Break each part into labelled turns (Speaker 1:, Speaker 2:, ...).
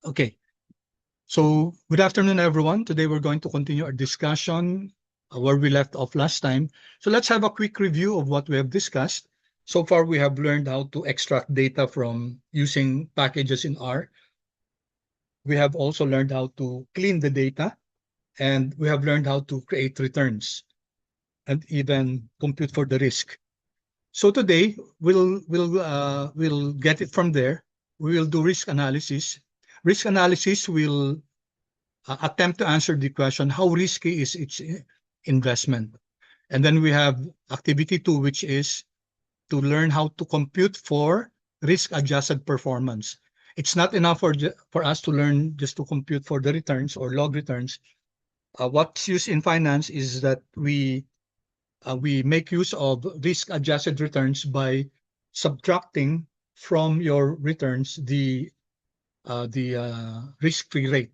Speaker 1: Okay, so good afternoon, everyone. Today we're going to continue our discussion where we left off last time. So let's have a quick review of what we have discussed. So far, we have learned how to extract data from using packages in R. We have also learned how to clean the data, and we have learned how to create returns and even compute for the risk. So today we'll get it from there. We will do risk analysis. Risk analysis will attempt to answer the question, how risky is its investment? And then we have activity 2, which is to learn how to compute for risk-adjusted performance. It's not enough for us to learn just to compute for the returns or log returns. What's used in finance is that we make use of risk-adjusted returns by subtracting from your returns the risk-free rate.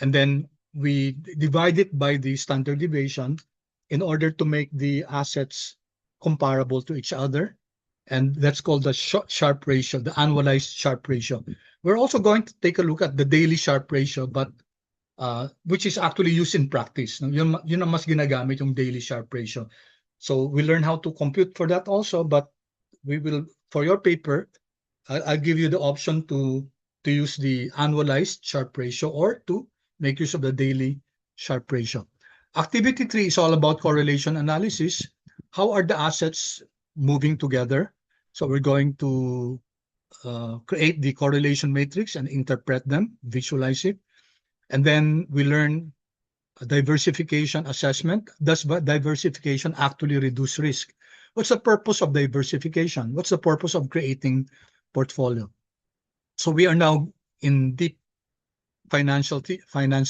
Speaker 1: And then we divide it by the standard deviation in order to make the assets comparable to each other. And that's called the Sharpe ratio, the annualized Sharpe ratio. We're also going to take a look at the daily Sharpe ratio, but which is actually used in practice. Yun ang mas ginagamit, yung daily Sharpe ratio. So we learn how to compute for that also, but we will, for your paper, I'll give you the option to use the annualized Sharpe ratio or to make use of the daily Sharpe ratio. Activity 3 is all about correlation analysis. How are the assets moving together? So we're going to create the correlation matrix and interpret them, visualize it. And then we learn diversification assessment. Does diversification actually reduce risk? What's the purpose of diversification? What's the purpose of creating portfolio? So we are now in deep finance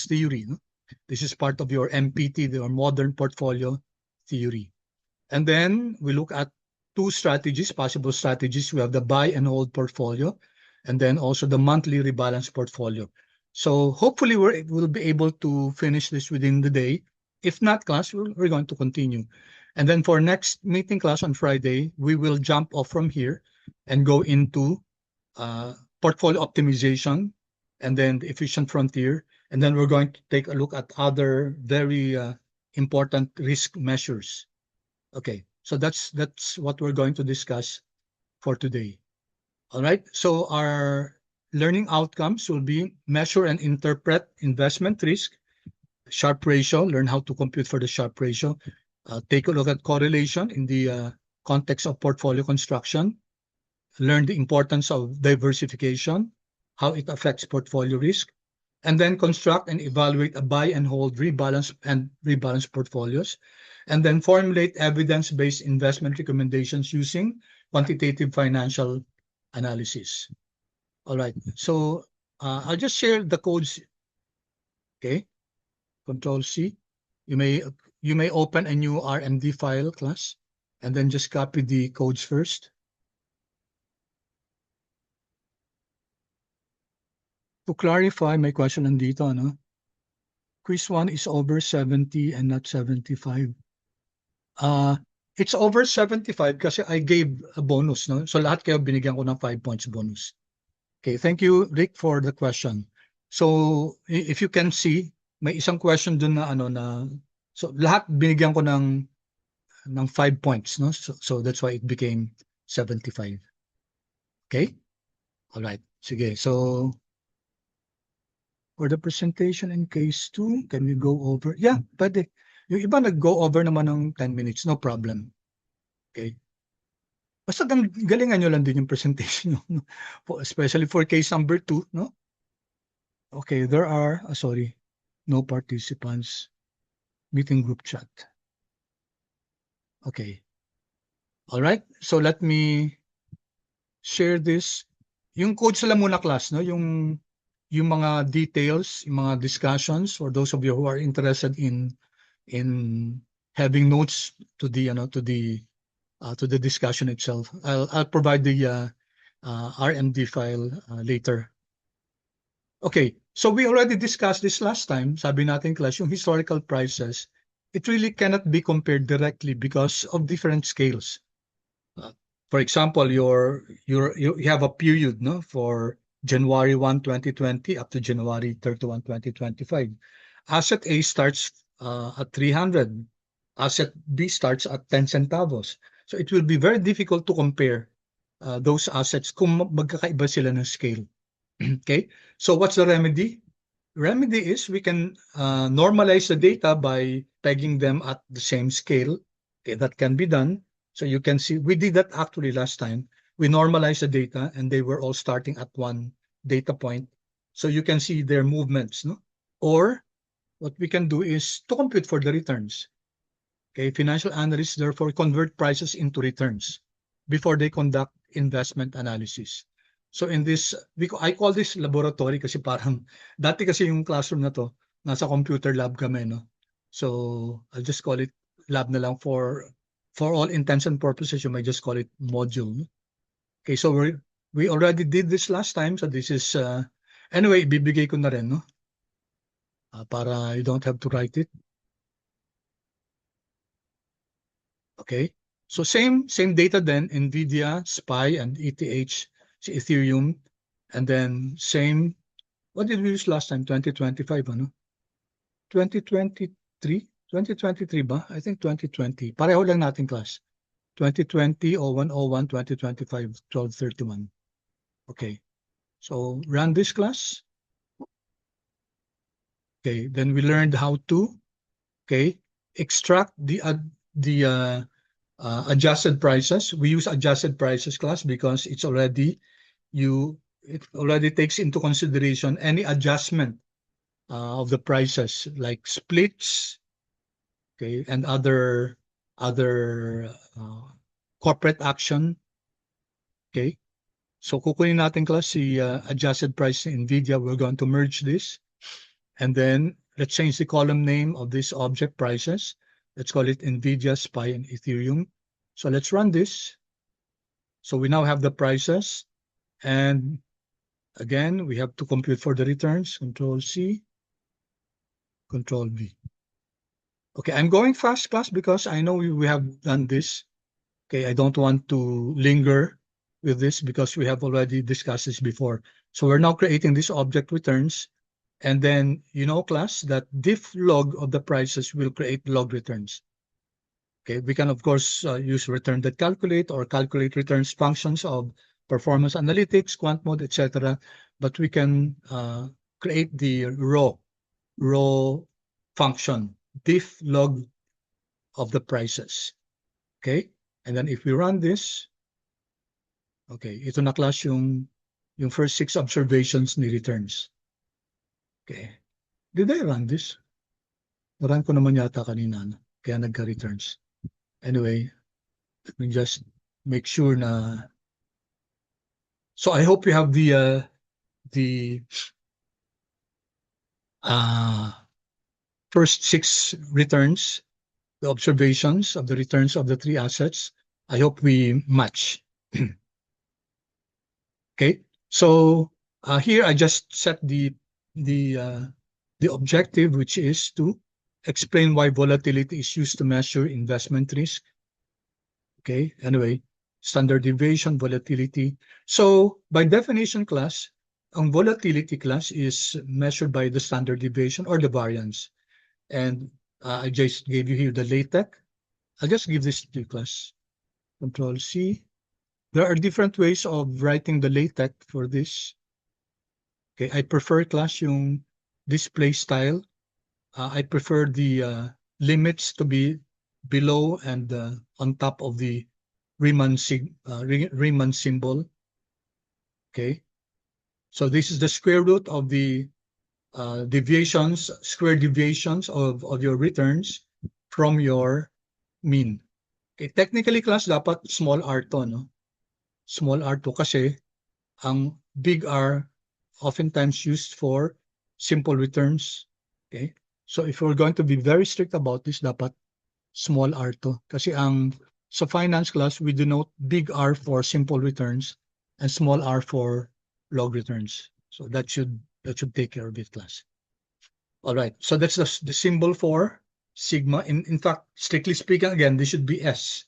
Speaker 1: theory. No? This is part of your MPT, your modern portfolio theory. And then we look at two strategies, possible strategies. We have the buy and hold portfolio, and then also the monthly rebalance portfolio. So hopefully we'll be able to finish this within the day. If not, class, we're going to continue. And then for next meeting class on Friday, we will jump off from here and go into portfolio optimization and then the efficient frontier. And then we're going to take a look at other very important risk measures. Okay, so that's what we're going to discuss for today. All right, so our learning outcomes will be measure and interpret investment risk, Sharpe ratio, learn how to compute for the Sharpe ratio, take a look at correlation in the context of portfolio construction, learn the importance of diversification, how it affects portfolio risk, and then construct and evaluate a buy and hold rebalance portfolios, and then formulate evidence-based investment recommendations using quantitative financial analysis. All right, so I'll just share the codes. Okay, Control C. You may open a new RMD file, class, and then just copy the codes first. To clarify my question nandito, no? Quiz 1 is over 70 and not 75. It's over 75 kasi I gave a bonus, no? So lahat kayo binigyan ko ng 5 points bonus. Okay, thank you, Rick, for the question. So if you can see, may isang question dun na ano na, so lahat binigyan ko ng 5 points, no? So that's why it became 75. Okay? All right. Sige. So for the presentation in case 2, can we go over? Yeah, pwede. Yung iba nag-go over naman ng 10 minutes, no problem. Okay. Basta galingan nyo lang din yung presentation, no? Especially for case number 2, no? Okay, there are, sorry, no participants. Meeting group chat. Okay. All right, so let me share this. Yung codes lang muna, class, no? Yung mga details, yung mga discussions, for those of you who are interested in having notes to the discussion itself. I'll provide the RMD file later. Okay, so we already discussed this last time. Sabi natin, class, yung historical prices, it really cannot be compared directly because of different scales. For example, you have a period, no, for January 1, 2020 up to January 31, 2025. Asset A starts at 300. Asset B starts at 10 centavos. So it will be very difficult to compare those assets kung magkakaiba sila ng scale. Okay, so what's the remedy? Remedy is we can normalize the data by pegging them at the same scale. Okay, that can be done. So you can see we did that actually last time. We normalized the data and they were all starting at one data point. So you can see their movements, no? Or what we can do is to compute for the returns. Okay, financial analysts therefore convert prices into returns before they conduct investment analysis. So in this, I call this laboratory kasi parang, dati kasi yung classroom na to, nasa computer lab kami, no? So I'll just call it lab na lang for all intents and purposes, you might just call it module. Okay, so we already did this last time, so this is, anyway, bibigay ko na rin, no? Para you don't have to write it. Okay, so same data then, NVIDIA, SPY, and ETH, Ethereum, and then same, what did we use last time? 2025, ano? 2023? 2023 ba? I think 2020. Pareho lang natin class. 2020, 0101, 2025, 1231. Okay, so run this class. Okay, then we learned how to, okay, extract the adjusted prices. We use adjusted prices class because it's already, it already takes into consideration any adjustment of the prices like splits, okay, and other corporate action. Okay, so kukunin natin class si adjusted price in NVIDIA. We're going to merge this, and then let's change the column name of this object prices. Let's call it NVIDIA, SPY, and Ethereum. So let's run this. So we now have the prices, and again, we have to compute for the returns. Control C, Control V. Okay, I'm going fast class because I know we have done this. Okay, I don't want to linger with this because we have already discussed this before. So we're now creating this object returns, and then you know class that diff log of the prices will create log returns. Okay, we can of course use return.calculate or calculate returns functions of performance analytics, quant mode, etc. But we can create the raw function, diff log of the prices. Okay, and then if we run this, okay, ito na class yung first 6 observations ni returns. Okay, did I run this? Run ko naman yata kanina, no? Kaya nagka-returns. Anyway, let me just make sure na. So I hope you have the first 6 returns, the observations of the returns of the 3 assets. I hope we match. Okay, so here I just set the objective, which is to explain why volatility is used to measure investment risk. Okay, anyway, standard deviation, volatility. So by definition class, ang volatility class is measured by the standard deviation or the variance. And I just gave you here the LaTeX. I'll just give this to you class. Control C. There are different ways of writing the LaTeX for this. Okay, I prefer class yung display style. I prefer the limits to be below and on top of the Riemann symbol. Okay, so this is the square root of the square deviations of your returns from your mean. Okay, technically class dapat small r to, no? Small r to kasi ang big R oftentimes used for simple returns. Okay, so if we're going to be very strict about this, dapat small r to. Kasi sa finance class, we denote big R for simple returns and small r for log returns. So that should take care of it, class. All right, so that's the symbol for sigma. In fact, strictly speaking, again, this should be S.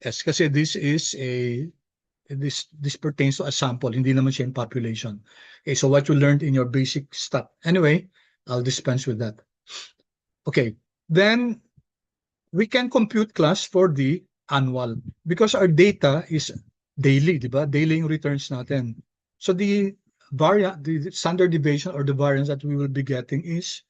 Speaker 1: S kasi this is a This pertains to a sample, hindi naman siya in population. Okay, so what you learned in your basic stuff. Anyway, I'll dispense with that. Okay, then we can compute class for the annual because our data is daily, di ba? Daily yung returns natin. So the standard deviation or the variance that we will be getting is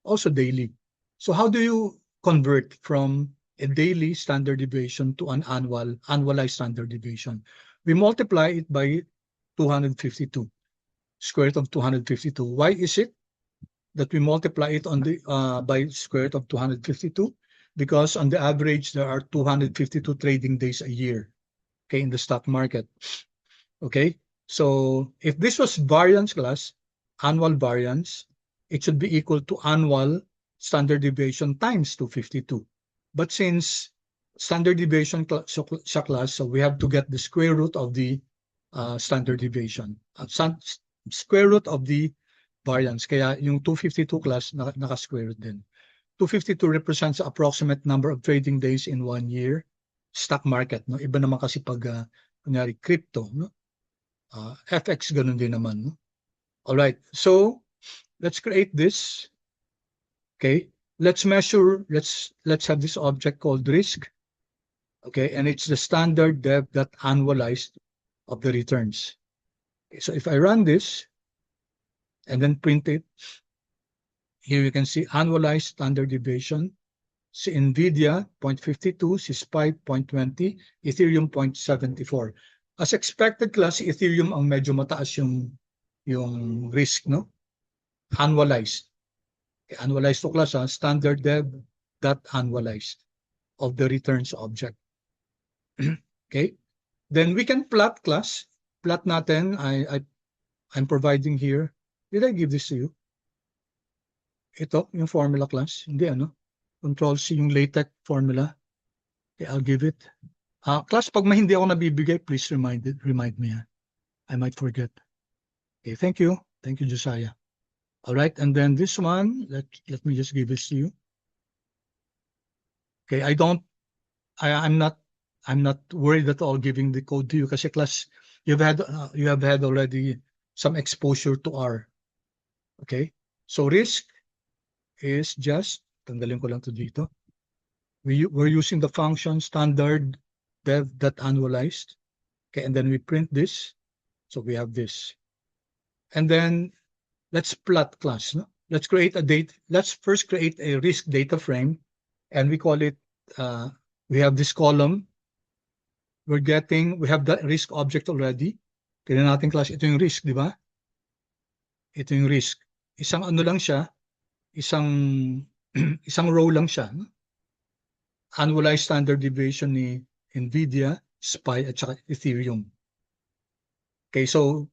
Speaker 1: also daily. So how do you convert from a daily standard deviation to an annualized standard deviation? We multiply it by 252, square root of 252. Why is it that we multiply it on the by square root of 252? Because on the average, there are 252 trading days a year, okay, in the stock market. Okay, so if this was variance class, annual variance, it should be equal to annual standard deviation times 252. But since standard deviation sa class, so we have to get the square root of the standard deviation. Square root of the variance. Kaya yung 252 class, naka-square root din. 252 represents the approximate number of trading days in 1 year stock market. No? Iba naman kasi pag, kunyari, crypto. No? FX, ganun din naman. No? All right, so let's create this. Okay, let's measure, let's have this object called risk. Okay, and it's the standard dev that annualized of the returns. Okay, so if I run this and then print it, here you can see annualized standard deviation. Si Nvidia 0.52, si SPY 0.20, Ethereum 0.74. As expected class, si Ethereum ang medyo mataas yung risk, no? Annualized. Okay, annualized to class, standard dev that annualized of the returns object. Okay, then we can plot class. Plot natin, I'm providing here. Did I give this to you? Ito, yung formula class. Hindi, ano? Control C, yung LaTeX formula. Okay, I'll give it. Class, pag hindi ako nabibigay, please remind me. I might forget. Okay, thank you. Thank you, Josiah. All right, and then this one, let me just give this to you. Okay, I'm not worried at all giving the code to you kasi class, you have had already some exposure to R. Okay, so risk is just, tanggalin ko lang to dito. We're using the function standard dev that annualized. Okay, and then we print this. So we have this. And then let's plot class. No? Let's first create a risk data frame, and we call it, we have this column. We have the risk object already. Tignan natin class, ito yung risk, di ba? Ito yung risk. Isang ano lang siya, isang row lang siya. No? Annualized standard deviation ni Nvidia, SPY, at saka Ethereum. Okay, so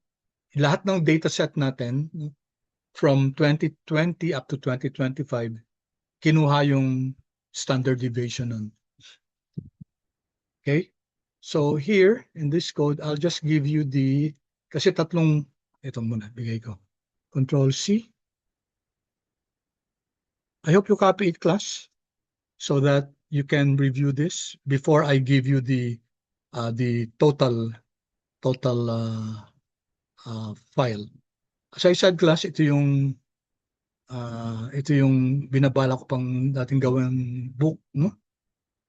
Speaker 1: lahat ng data set natin from 2020 up to 2025, kinuha yung standard deviation nun. Okay, so here in this code, I'll just give you kasi tatlong, ito muna, bigay ko. Control C. I hope you copy it, class, so that you can review this before I give you the total file. As I said, class, ito yung binabala ko pang dating gawing book, no?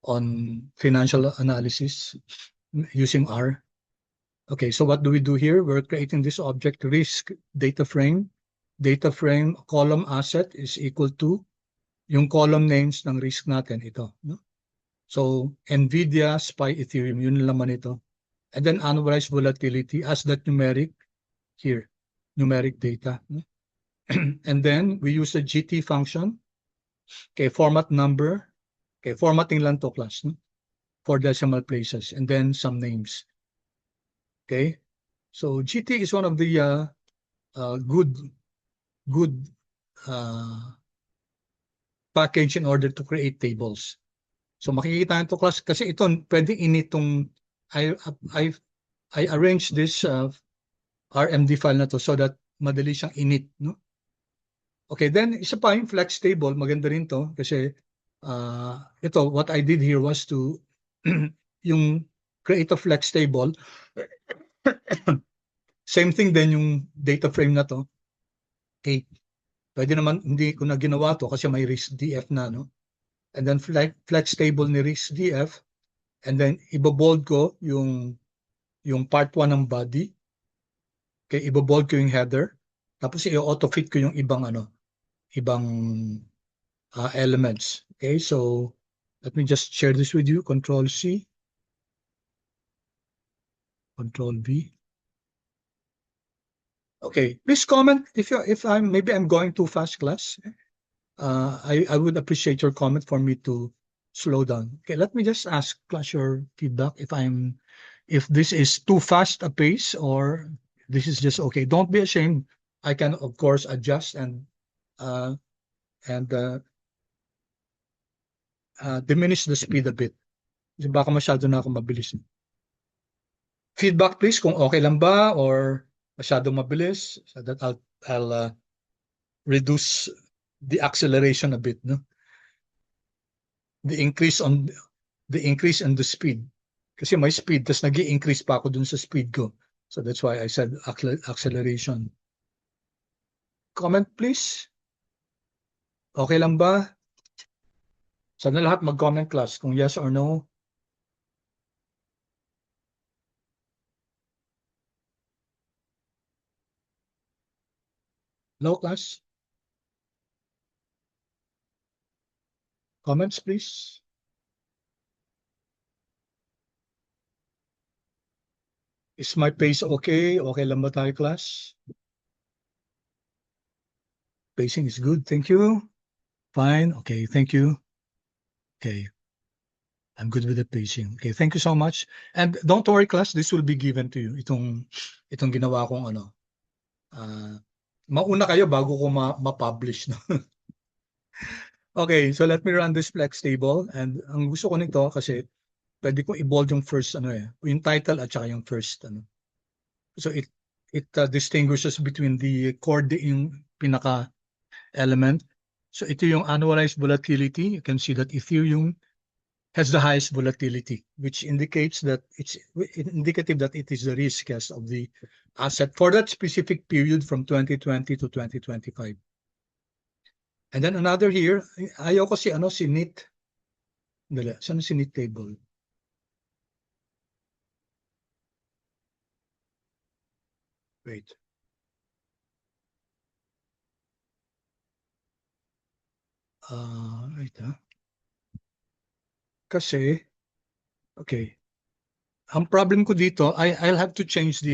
Speaker 1: On financial analysis using R. Okay, so what do we do here? We're creating this object risk data frame. Data frame column asset is equal to yung column names ng risk natin, ito. No? So Nvidia, SPY, Ethereum, yun laman ito. And then annualized volatility as that numeric here, numeric data. No? And then we use the GT function. Okay, format number. Okay, formatting lang to, class. No? 4 decimal places. And then some names. Okay, so GT is one of the good package in order to create tables. So makikita nito, class, kasi ito pwedeng initong I arranged this RMD file na to so that madali siyang init, no? Okay, then isa pa yung flex table, maganda rin to kasi ito, what I did here was to yung create a flex table. Same thing din yung data frame na to. Okay. Pwede naman, hindi ko na ginawa to kasi may RISC-DF na, no? And then flex table ni RISC-DF. And then ibobold ko yung part 1 ng body. Okay, ibobold ko yung header. Tapos i-auto-fit ko yung ibang elements. Okay, so let me just share this with you. Control C. Control V. Okay, please comment if maybe I'm going too fast, class. I would appreciate your comment for me to slow down. Okay, let me just ask class your feedback if this is too fast a pace or this is just okay. Don't be ashamed. I can of course adjust and diminish the speed a bit. Kasi baka masyado na ako mabilis. Feedback please kung okay lang ba or masyado mabilis so that I'll reduce the acceleration a bit, no? The increase in the speed. Kasi may speed, tas nag-i-increase pa ako dun sa speed ko. So that's why I said acceleration. Comment please. Okay lang ba? Sana lahat mag-comment class kung yes or no. No class? Comments please. Is my pace okay? Okay lang ba tayo class? Pacing is good. Thank you. Fine. Okay. Thank you. Okay. I'm good with the pacing. Okay. Thank you so much. And don't worry class, this will be given to you. Itong ginawa kong mauna kayo bago ko ma-publish. No? Okay. So let me run this flex table. And ang gusto ko nito kasi pwede ko i-bold yung first yung title at saka yung first So it distinguishes between the core yung pinaka element. So ito yung annualized volatility. You can see that Ethereum has the highest volatility, which indicates that it's indicative that it is the riskiest of the asset for that specific period from 2020 to 2025. And then another here, ayaw ko si NIT. Dali, saan si NIT table? Wait. Wait Kasi, okay. Ang problem ko dito, I'll have to change the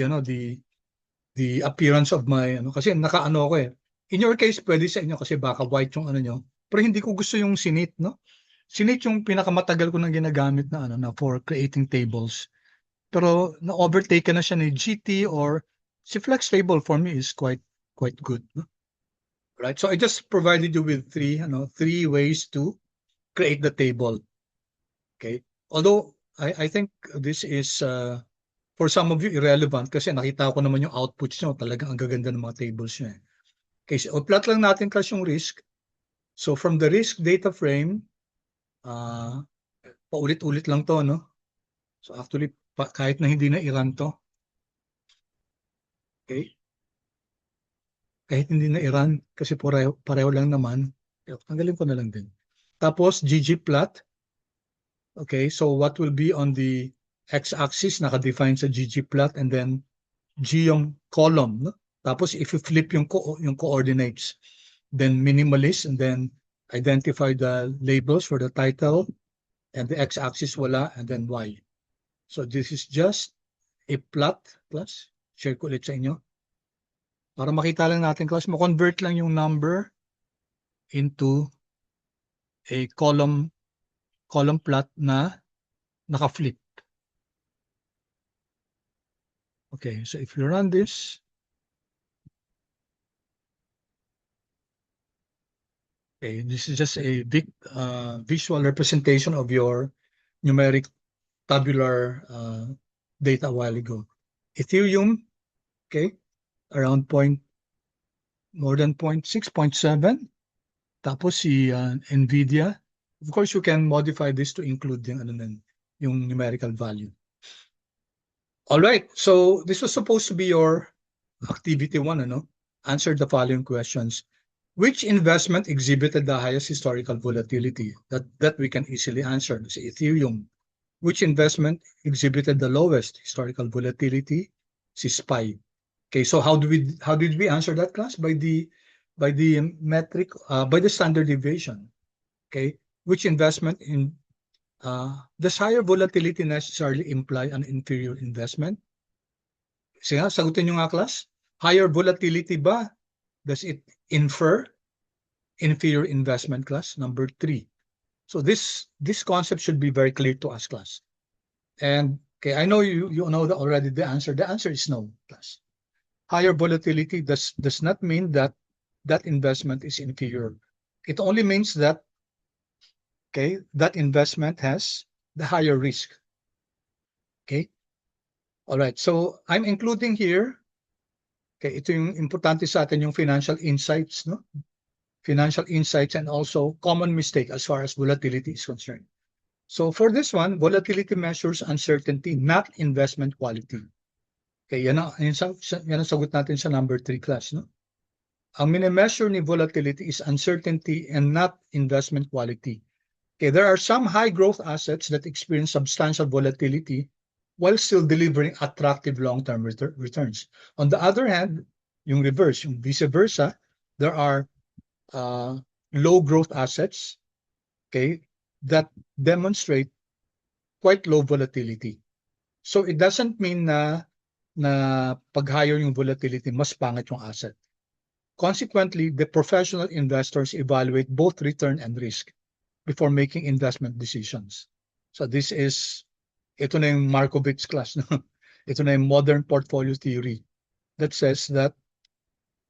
Speaker 1: appearance of my kasi nakaano ako eh. In your case, pwede sa inyo kasi baka white yung nyo. Pero hindi ko gusto yung sinit, no? Sinit yung pinakamatagal ko nang ginagamit na for creating tables. Pero na-overtake na siya ni GT or si Flex table for me is quite good, no? Right? So I just provided you with three ways to create the table. Okay? Although I think this is for some of you irrelevant kasi nakita ko naman yung outputs nyo, talagang ang gaganda ng mga tables nyo. Okay, so plot lang natin class yung risk. So from the risk data frame, paulit-ulit lang to, no? So actually, kahit na hindi na i-run to, okay? Kahit hindi na i-run, kasi pareho lang naman, tanggalin ko na lang din. Tapos, ggplot. Okay, so what will be on the x-axis, naka-define sa ggplot, and then G yung column, no? Tapos, if you flip yung coordinates, then minimalist, and then identify the labels for the title, and the x-axis wala, and then y. So this is just a plot, class. Share ko ulit sa inyo. Para makita lang natin, class, mo-convert lang yung number into a column plot na naka-flip. Okay, so if you run this, okay, this is just a big visual representation of your numeric tabular data a while ago. Ethereum, okay, around more than 0.6, 0.7. Tapos si NVIDIA. Of course, you can modify this to include yung numerical value. All right. So this was supposed to be your activity one, ano? Answer the following questions. Which investment exhibited the highest historical volatility? That we can easily answer. Say Ethereum. Which investment exhibited the lowest historical volatility? Si SPY. Okay, so how did we answer that, class? By the metric by the standard deviation. Okay, which investment in does higher volatility necessarily imply an inferior investment? Sige nga, sagutin nyo nga, class. Higher volatility ba? Does it infer inferior investment, class? Number 3. So this concept should be very clear to us, class. And okay, I know you know already the answer. The answer is no, class. Higher volatility does not mean that that investment is inferior. It only means that okay, that investment has the higher risk. Okay? All right. So I'm including here okay, ito yung importante sa atin yung financial insights, no? Financial insights and also common mistake as far as volatility is concerned. So for this one, volatility measures uncertainty, not investment quality. Okay, yan ang sagot natin sa number 3, class, no? Ang mini-measure ni volatility is uncertainty and not investment quality. Okay, there are some high growth assets that experience substantial volatility while still delivering attractive long-term returns. On the other hand, yung reverse, yung vice versa, there are low growth assets, okay, that demonstrate quite low volatility. So it doesn't mean na pag higher yung volatility, mas pangit yung asset. Consequently, the professional investors evaluate both return and risk before making investment decisions. So this is, ito na yung Markovitch class, no? Ito na yung modern portfolio theory that says that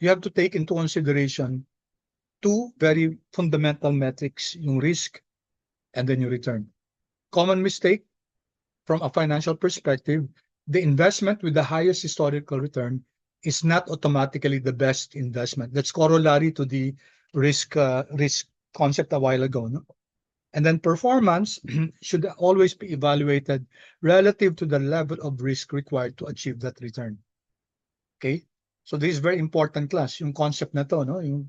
Speaker 1: you have to take into consideration two very fundamental metrics, yung risk and then yung return. Common mistake from a financial perspective, the investment with the highest historical return is not automatically the best investment. That's corollary to the risk concept a while ago, no? And then performance should always be evaluated relative to the level of risk required to achieve that return. Okay? So this is very important, class, yung concept na to, no? Yung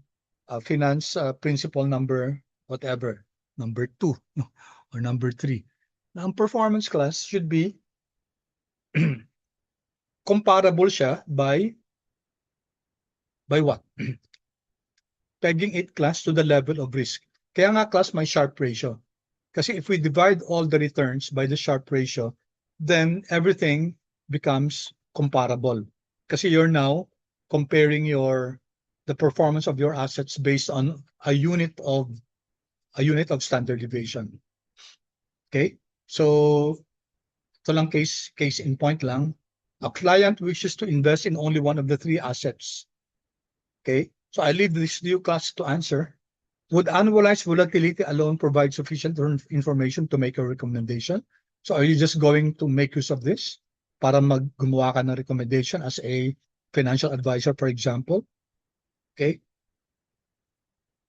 Speaker 1: finance principle number whatever, number 2 or number 3. Now, ang performance, class, should be comparable siya by what? Pegging it, class, to the level of risk. Kaya nga, class, may Sharpe ratio. Kasi if we divide all the returns by the Sharpe ratio, then everything becomes comparable. Kasi you're now comparing the performance of your assets based on a unit of standard deviation. Okay? So ito lang case in point lang. A client wishes to invest in only one of the 3 assets. Okay? So I leave this to you, class, to answer. Would annualized volatility alone provide sufficient information to make a recommendation? So are you just going to make use of this para gumawa ka ng recommendation as a financial advisor, for example? Okay?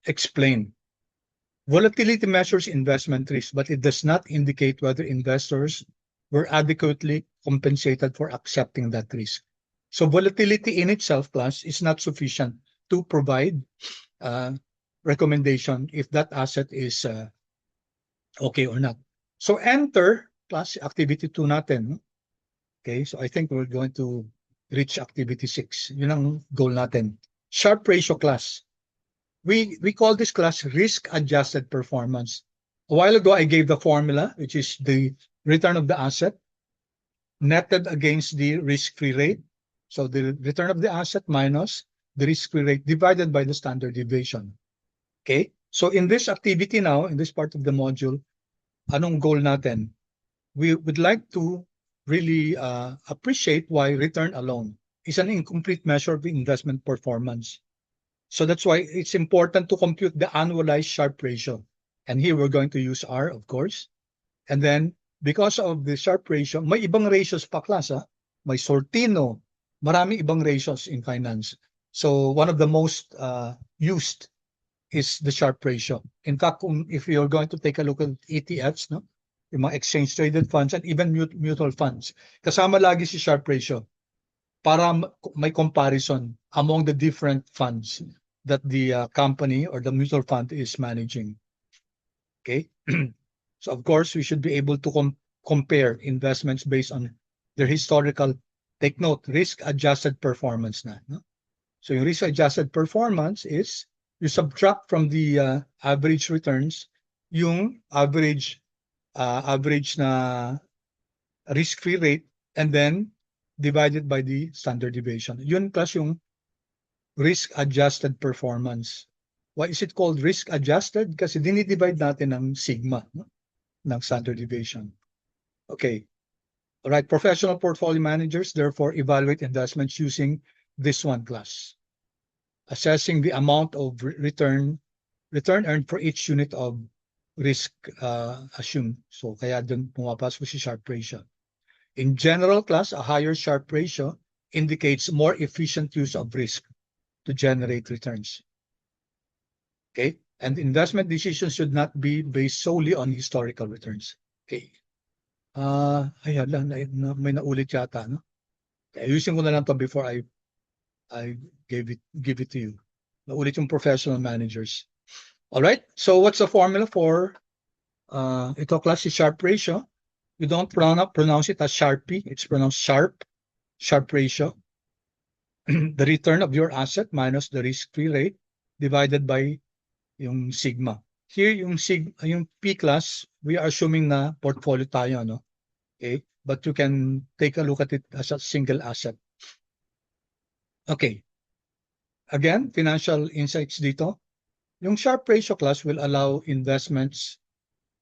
Speaker 1: Explain. Volatility measures investment risk, but it does not indicate whether investors were adequately compensated for accepting that risk. So volatility in itself, class, is not sufficient to provide recommendation if that asset is okay or not. So enter, class, activity 2 natin. Okay, so I think we're going to reach activity 6. Yun ang goal natin. Sharpe ratio, class. We call this class risk-adjusted performance. A while ago, I gave the formula, which is the return of the asset netted against the risk-free rate. So the return of the asset minus the risk-free rate divided by the standard deviation. Okay? So in this activity now, in this part of the module, anong goal natin? We would like to really appreciate why return alone is an incomplete measure of investment performance. So that's why it's important to compute the annualized Sharpe ratio. And here we're going to use R, of course. And then, because of the Sharpe ratio, may ibang ratios pa, class, ha? May Sortino, maraming ibang ratios in finance. So one of the most used is the Sharpe ratio. In fact, if you're going to take a look at ETFs, no, yung mga exchange traded funds, and even mutual funds. Kasama lagi si Sharpe ratio para may comparison among the different funds that the company or the mutual fund is managing. Okay. So of course, we should be able to compare investments based on their historical, take note, risk-adjusted performance na. No? So yung risk-adjusted performance is you subtract from the average returns yung average na risk-free rate and then divided by the standard deviation. Yun plus yung risk-adjusted performance. Why is it called risk-adjusted? Kasi dinidivide natin ng sigma, no? Ng standard deviation. Okay. All right. Professional portfolio managers therefore evaluate investments using this one class, assessing the amount of return earned for each unit of risk assumed. So kaya dun pumapasok si Sharpe ratio. In general class, a higher Sharpe ratio indicates more efficient use of risk to generate returns. Okay, and investment decisions should not be based solely on historical returns. Okay. Ayan lang, may naulit yata, no? Ayusin ko na lang to before I give it to you. Naulit yung professional managers. All right. So what's the formula for ito class is Sharpe ratio? You don't pronounce it as Sharpie. It's pronounced Sharpe ratio. The return of your asset minus the risk-free rate divided by yung sigma. Here yung P class, we are assuming na portfolio tayo, no? Okay, but you can take a look at it as a single asset. Okay. Again, financial insights dito. Yung Sharpe ratio class will allow investments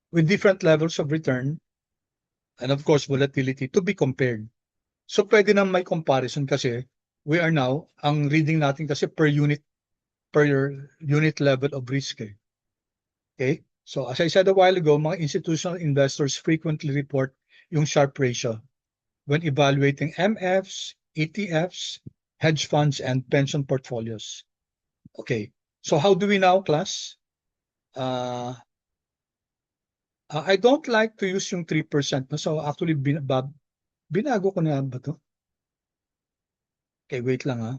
Speaker 1: with different levels of return and of course volatility to be compared. So pwede na may comparison kasi we are now, ang reading natin kasi per unit level of risk. Okay? So as I said a while ago, mga institutional investors frequently report yung Sharpe ratio when evaluating MFs, ETFs, hedge funds, and pension portfolios. Okay. So how do we now, class? I don't like to use yung 3%. So actually, binago ko na ba to? Okay, wait lang ha.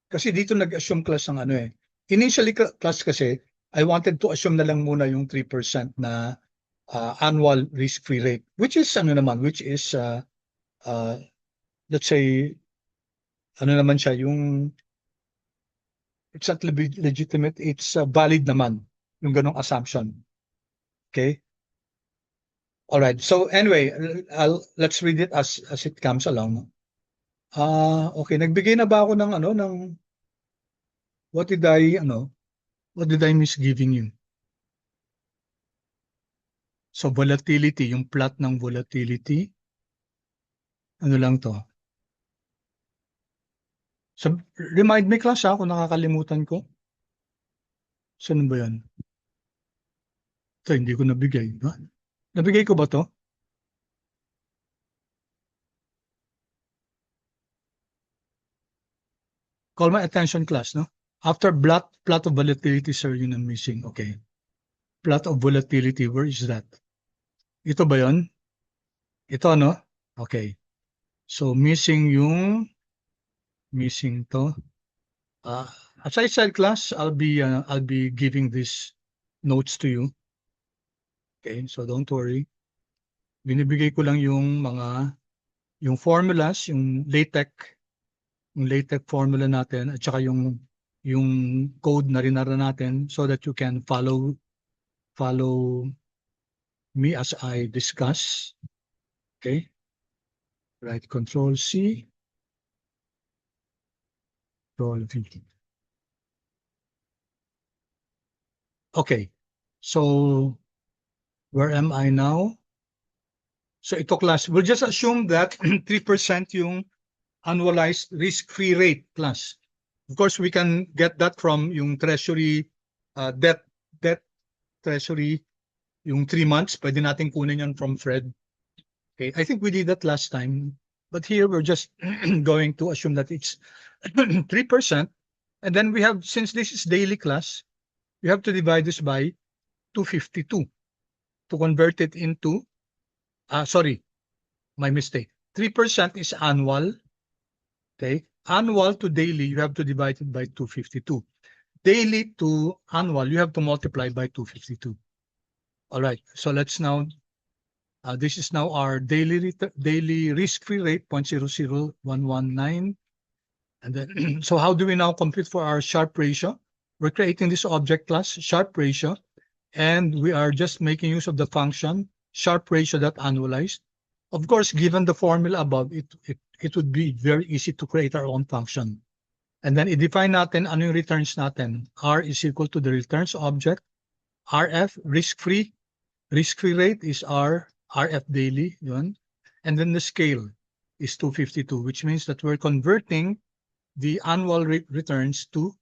Speaker 1: Kasi dito nag-assume class ng ano eh. Initially class kasi, I wanted to assume na lang muna yung 3% na annual risk-free rate, which is let's say, ano naman siya, yung it's not legitimate, it's valid naman, yung ganong assumption. Okay? All right. So anyway, let's read it as it comes along. Okay, nagbigay na ba ako ng what did I miss giving you? So volatility, yung plot ng volatility. Ano lang to? So remind me class kung nakakalimutan ko. Saan ba yan? Ito, hindi ko nabigay. Ha? Nabigay ko ba to? Call my attention class, no? After plot of volatility, sir, yun ang missing. Okay. Plot of volatility, where is that? Ito ba yun? Ito, no? Okay. So, missing to. As I said, class, I'll be giving these notes to you. Okay, so don't worry. Binibigay ko lang yung formulas, yung LaTeX formula natin at saka yung code na rinara natin so that you can follow me as I discuss. Okay. Right, Control C. Control V. Okay. So where am I now? So ito class, we'll just assume that 3% yung annualized risk-free rate class. Of course, we can get that from yung treasury debt treasury, yung 3 months. Pwede natin kunin yan from Fred. Okay, I think we did that last time. But here we're just going to assume that it's 3%. And then we have, since this is daily class, we have to divide this by 252 to convert it into, sorry, my mistake. 3% is annual. Okay, annual to daily, you have to divide it by 252. Daily to annual, you have to multiply by 252. All right, so let's now, this is now our daily risk-free rate, 0.00119. And then, so how do we now compute for our Sharpe ratio? We're creating this object class, Sharpe ratio, and we are just making use of the function Sharpe ratio.annualized. Of course, given the formula above, it would be very easy to create our own function. And then i-define natin ano yung returns natin. R is equal to the returns object. RF, risk-free. Risk-free rate is our RF daily. Yun. And then the scale is 252, which means that we're converting the annual returns to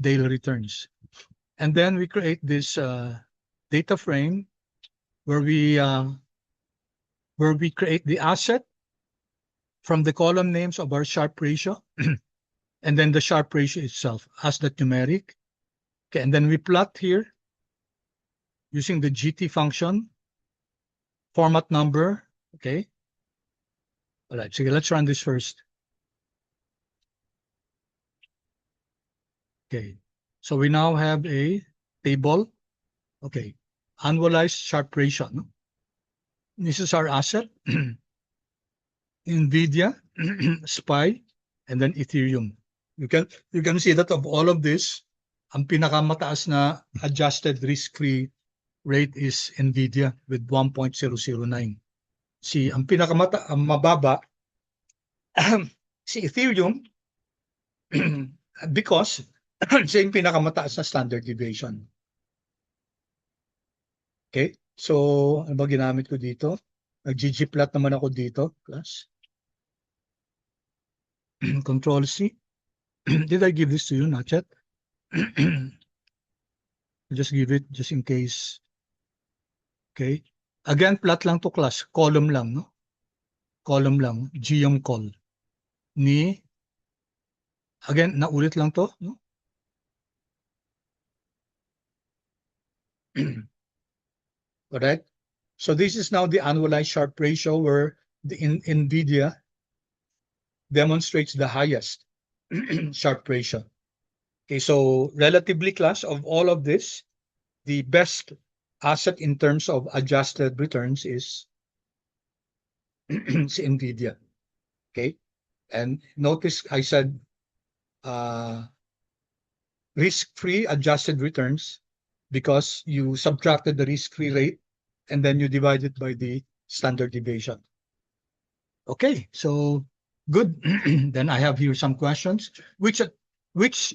Speaker 1: daily returns. And then we create this data frame where we create the asset from the column names of our Sharpe ratio, and then the Sharpe ratio itself as that numeric. Okay, and then we plot here using the GT function, format number. Okay. All right, so let's run this first. Okay, so we now have a table. Okay, annualized Sharpe ratio. No? This is our asset. NVIDIA, SPY, and then Ethereum. You can see that of all of this, ang pinakamataas na adjusted risk-free rate is NVIDIA with 1.009. Ang mababa, si Ethereum, because siya yung pinakamataas na standard deviation. Okay, so ano ba ginamit ko dito? Nag-ggplot naman ako dito, class. Control C. Did I give this to you? Not yet. Just give it just in case. Okay. Again, plot lang to class. Column lang, no? Column lang. G yung call. Again, naulit lang to, no? Correct? So this is now the annualized Sharpe ratio where the NVIDIA demonstrates the highest Sharpe ratio. Okay, so relatively class of all of this, the best asset in terms of adjusted returns is NVIDIA. Okay, and notice I said risk-free adjusted returns because you subtracted the risk-free rate and then you divide it by the standard deviation. Okay, so good. Then I have here some questions. Which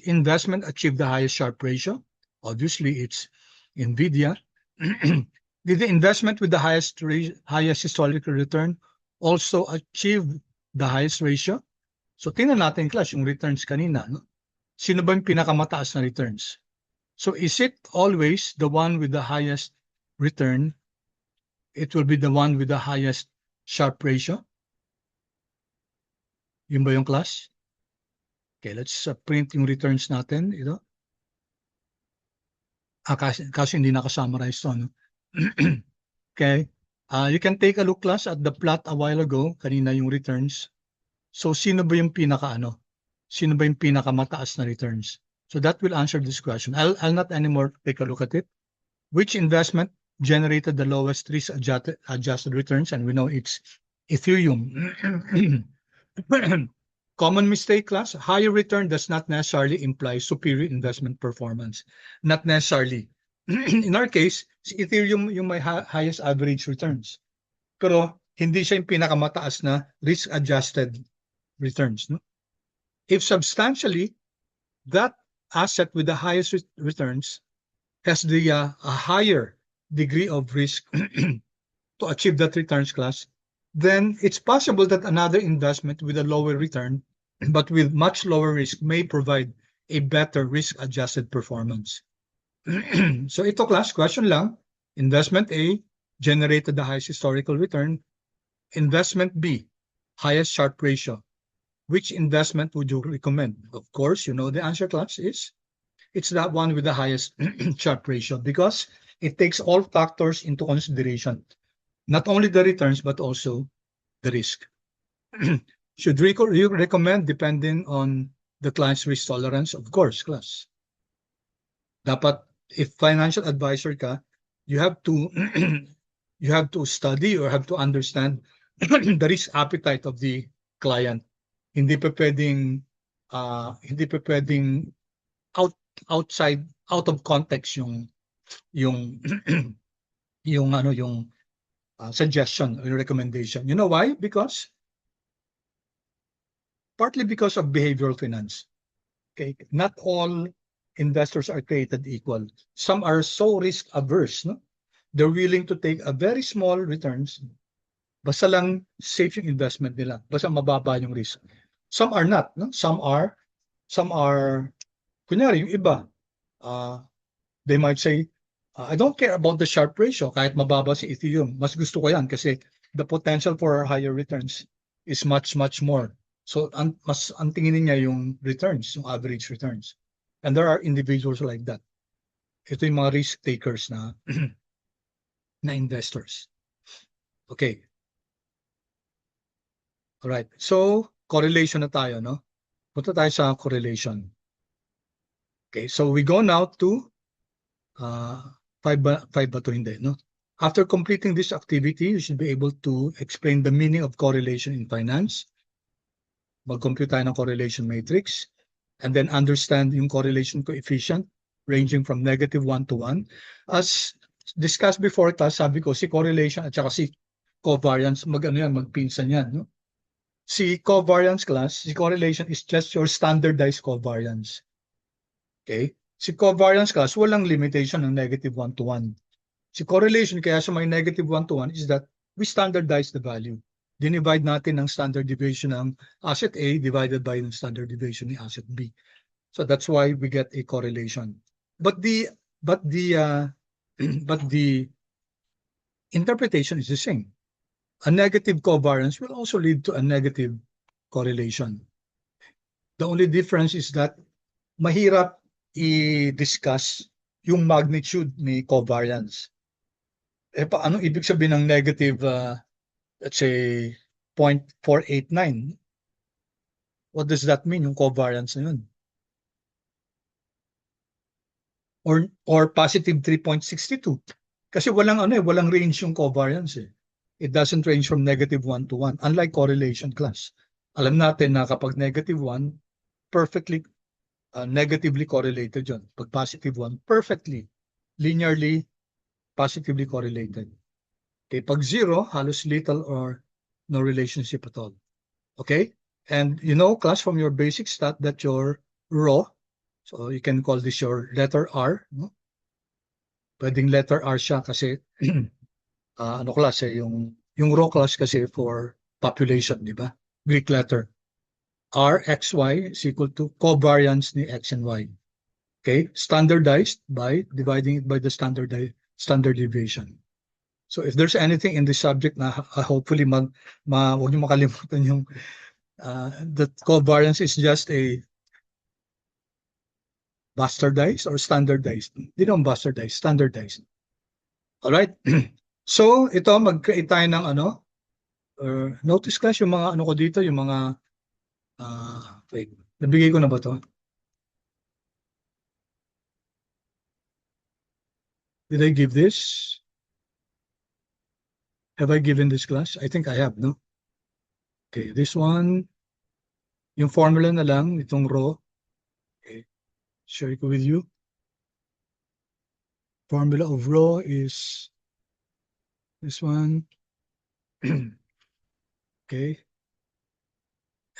Speaker 1: investment achieved the highest Sharpe ratio? Obviously, it's NVIDIA. Did the investment with the highest historical return also achieve the highest ratio? So tingnan natin, class, yung returns kanina. No? Sino ba yung pinakamataas na returns? So is it always the one with the highest return? It will be the one with the highest Sharpe ratio? Yun ba yung class? Okay, let's print yung returns natin. Ito. Kasi hindi naka-summarize to. No? Okay. You can take a look, class, at the plot a while ago. Kanina yung returns. So, sino ba yung Sino ba yung pinakamataas na returns? So, that will answer this question. I'll not anymore take a look at it. Which investment generated the lowest risk adjusted returns? And we know it's Ethereum. Common mistake, class. Higher return does not necessarily imply superior investment performance. Not necessarily. In our case, si Ethereum yung may highest average returns. Pero hindi siya yung pinakamataas na risk-adjusted returns. No? If substantially, that asset with the highest returns has a higher degree of risk to achieve that returns, class, then it's possible that another investment with a lower return but with much lower risk may provide a better risk-adjusted performance. So ito, class, question lang. Investment A generated the highest historical return. Investment B, highest Sharpe ratio. which investment would you recommend? Of course, you know the answer, class, is it's that one with the highest Sharpe ratio because it takes all factors into consideration, not only the returns, but also the risk. Should you recommend depending on the client's risk tolerance? Of course, class. Dapat, if financial advisor ka, you have to you have to study or have to understand the risk appetite of the client. Hindi pa pwedeng out of context yung yung suggestion or recommendation. You know why? Partly because of behavioral finance. Okay, not all investors are created equal. Some are so risk averse, no? They're willing to take a very small returns basta lang safe yung investment nila, basta mababa yung risk. Some are not, no? Some are kunyari yung iba, they might say, I don't care about the Sharpe ratio kahit mababa si Ethereum. Mas gusto ko yan kasi the potential for higher returns is much more. So ang tinginin niya yung returns, yung average returns. And there are individuals like that. Ito yung mga risk takers na na investors. Okay. All right. So correlation na tayo, no? Punta tayo sa correlation. Okay, so we go now to 5 ba to hindi, no? After completing this activity, you should be able to explain the meaning of correlation in finance. Mag-compute tayo ng correlation matrix and then understand yung correlation coefficient ranging from -1 to 1. As discussed before, sabi ko si correlation at saka si covariance magpinsan yan, no? Si covariance, class, si correlation is just your standardized covariance. Okay? Si covariance, class, walang limitation ng -1 to 1. Si correlation, kaya sa may -1 to 1 is that we standardize the value. Dinivide natin ang standard deviation ng asset A divided by the standard deviation ng asset B. So that's why we get a correlation. But the interpretation is the same. A negative covariance will also lead to a negative correlation. The only difference is that mahirap i-discuss yung magnitude ni covariance. Anong ibig sabihin ng negative, let's say, 0.489? What does that mean, yung covariance na yun? Or positive 3.62? Kasi walang range yung covariance eh. It doesn't range from -1 to 1. Unlike correlation, class. Alam natin na kapag -1, perfectly negatively correlated yun. Pag +1, perfectly, linearly, positively correlated. Okay, pag 0, halos little or no relationship at all. Okay? And you know, class, from your basic stat that your rho, so you can call this your letter R, no? Pwedeng letter R siya kasi class yung rho class kasi for population, di ba? Greek letter. Rxy is equal to covariance ni x and y. Okay, standardized by dividing it by the standard deviation. So if there's anything in this subject na hopefully huwag niyo makalimutan yung that covariance is just a bastardized or standardized. Hindi naman bastardized, standardized. All right. So ito mag-create tayo ng notice class yung mga ko dito, yung mga wait, nabigay ko na ba to? Did I give this? Have I given this class? I think I have, no? Okay, this one, yung formula na lang, itong rho. Okay, share it with you. Formula of rho is this one. Okay.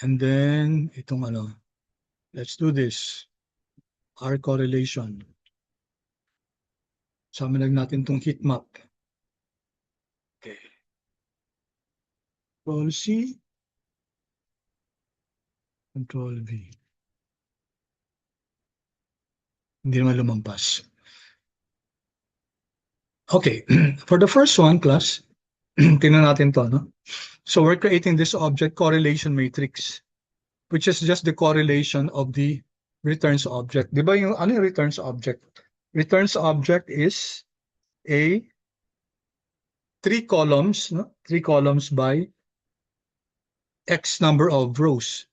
Speaker 1: And then, itong let's do this. R correlation. Sama lang natin itong heat map. Okay. Control C. Control V. Hindi naman lumampas. Okay. For the first one, class, tingnan natin to, no? So we're creating this object correlation matrix. which is just the correlation of the returns object. Di ba yung ano yung returns object? Returns object is a 3 columns, no? 3 columns by X number of rows.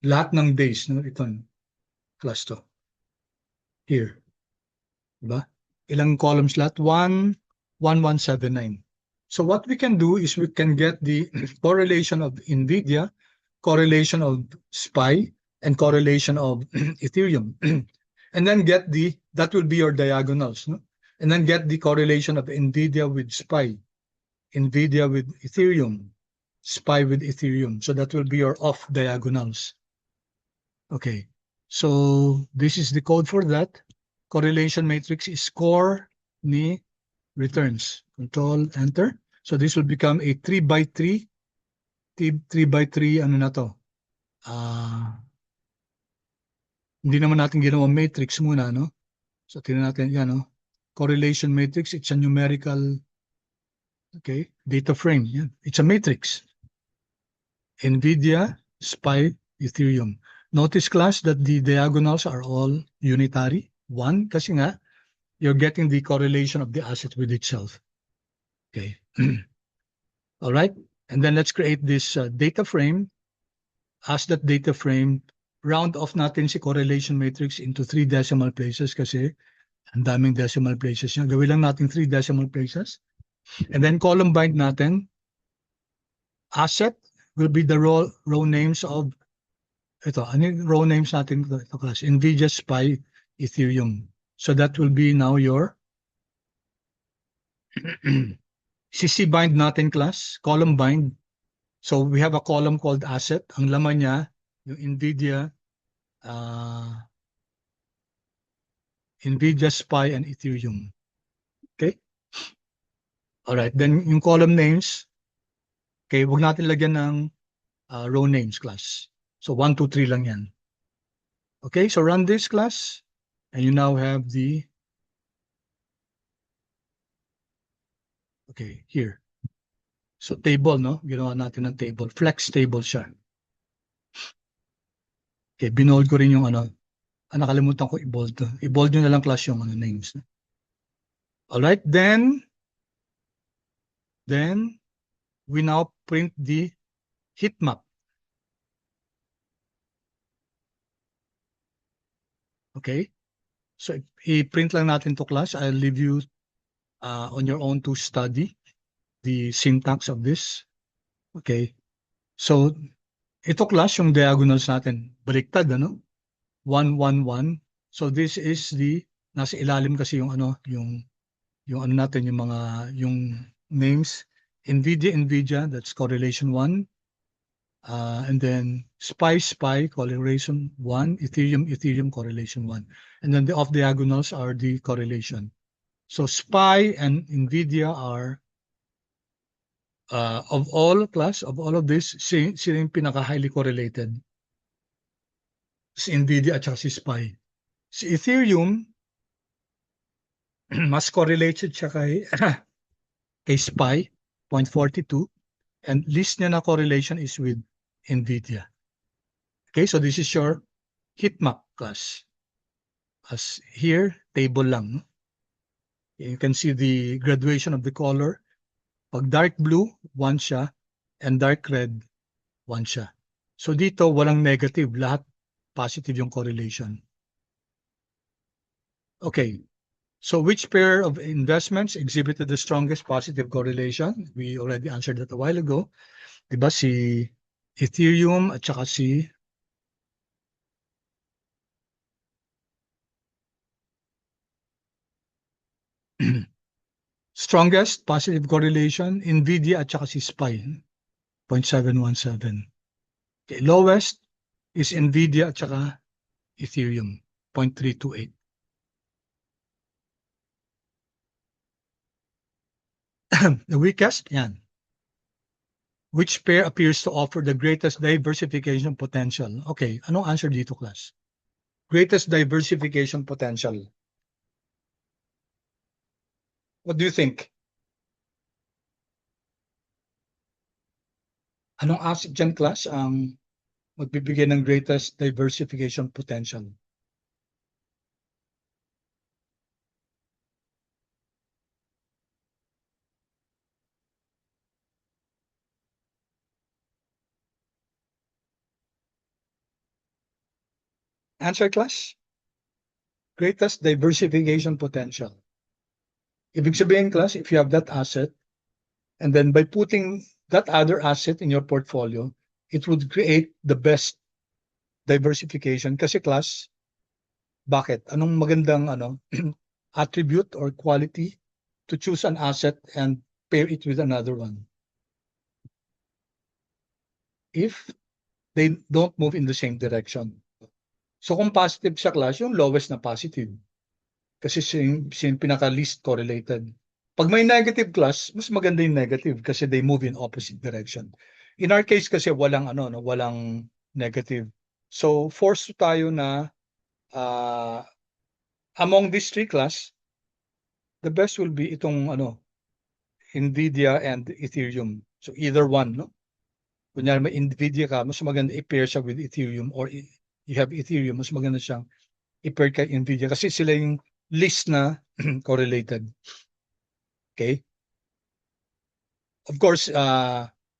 Speaker 1: Lahat ng days, no? Ito, class to. Here. Diba? Ilang columns lahat? 11179. So what we can do is we can get the correlation of NVIDIA, correlation of SPY, and correlation of Ethereum. And then get that will be your diagonals. No? And then get the correlation of NVIDIA with SPY, NVIDIA with Ethereum, SPY with Ethereum. So that will be your off diagonals. Okay, so this is the code for that. Correlation matrix is core ni returns. Control enter. So this will become a 3 by 3, 3 by 3, ano na to? Hindi naman natin ginawa matrix muna, no? So tingnan natin yan, no? Correlation matrix, it's a numerical, okay, data frame. Yan. It's a matrix. NVIDIA, SPY, Ethereum. Notice class that the diagonals are all unitary. 1, kasi nga, you're getting the correlation of the asset with itself. Okay. All right. And then let's create this data frame. As that data frame, round off natin si correlation matrix into 3 decimal places kasi ang daming decimal places niya. Gawin lang natin 3 decimal places. And then column bind natin. Asset will be the row names of ito. Ano yung row names natin ito class? NVIDIA, SPY, Ethereum. So that will be now your CC bind natin class, column bind. So we have a column called asset. Ang laman niya, yung NVIDIA, NVIDIA, SPY, and Ethereum. Okay? All right. Then yung column names, okay, wag natin lagyan ng row names class. So 1, 2, 3 lang yan. Okay, so run this class, and you now have the, okay, here. So table, no? Ginawa natin ng table. Flex table siya. Okay, binold ko rin yung ano. Nakalimutan ko i-bold. I-bold nyo na lang class yung names. Alright, then we now print the heat map. Okay, so i-print lang natin to class. I'll leave you on your own to study the syntax of this. Okay, so ito class yung diagonals natin. Baliktad, ano? 1, 1, 1. So this is the, nasa ilalim kasi yung ano, yung ano natin, yung names. NVIDIA, that's correlation 1. And then SPY, correlation 1. Ethereum, correlation 1. And then the off diagonals are the correlation. So SPY and NVIDIA are, of all of this, sila yung pinaka-highly correlated. Si NVIDIA at saka si SPY. Si Ethereum, mas correlated siya kay SPY, 0.42. And least niya na correlation is with NVIDIA. Okay, so this is your heat map class. As here, table lang. You can see the graduation of the color. Pag dark blue, 1 siya. And dark red, 1 siya. So dito, walang negative. Lahat positive yung correlation. Okay. So which pair of investments exhibited the strongest positive correlation? We already answered that a while ago. Diba si Ethereum at saka si strongest positive correlation, NVIDIA at saka si SPY, 0.717. Okay, lowest is NVIDIA at saka Ethereum, 0.328. The weakest, yan. Which pair appears to offer the greatest diversification potential? Okay, anong answer dito, class? Greatest diversification potential. What do you think? Anong asset dyan, class, ang magbibigay ng greatest diversification potential? Answer, class? Greatest diversification potential. Ibig sabihin, class, if you have that asset, and then by putting that other asset in your portfolio, it would create the best diversification. Kasi, class, bakit? Anong magandang attribute or quality to choose an asset and pair it with another one? If they don't move in the same direction. So kung positive siya, class, yung lowest na positive. Kasi siya yung pinaka-least correlated. Pag may negative, class, mas maganda yung negative kasi they move in opposite direction. In our case kasi walang walang negative. So forced tayo na among these three, class, the best will be itong Nvidia and Ethereum. So either one, no? Kunyari may Nvidia ka, mas maganda i-pair siya with Ethereum, or you have Ethereum, mas maganda siyang i-pair kay Nvidia kasi sila yung least na correlated. Okay? Of course,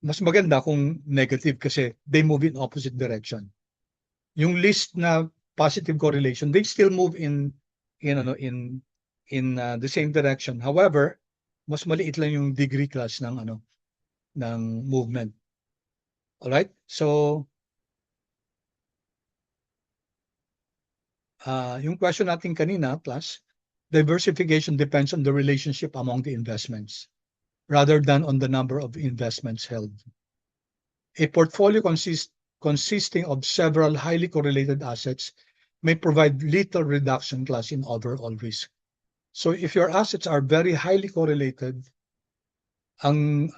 Speaker 1: mas maganda kung negative kasi they move in opposite direction. Yung least na positive correlation, they still move in the same direction. However, mas maliit lang yung degree, class, ng movement. All right? So yung question natin kanina, class, diversification depends on the relationship among the investments rather than on the number of investments held. A portfolio consisting of several highly correlated assets may provide little reduction, class, in overall risk. So if your assets are very highly correlated, ang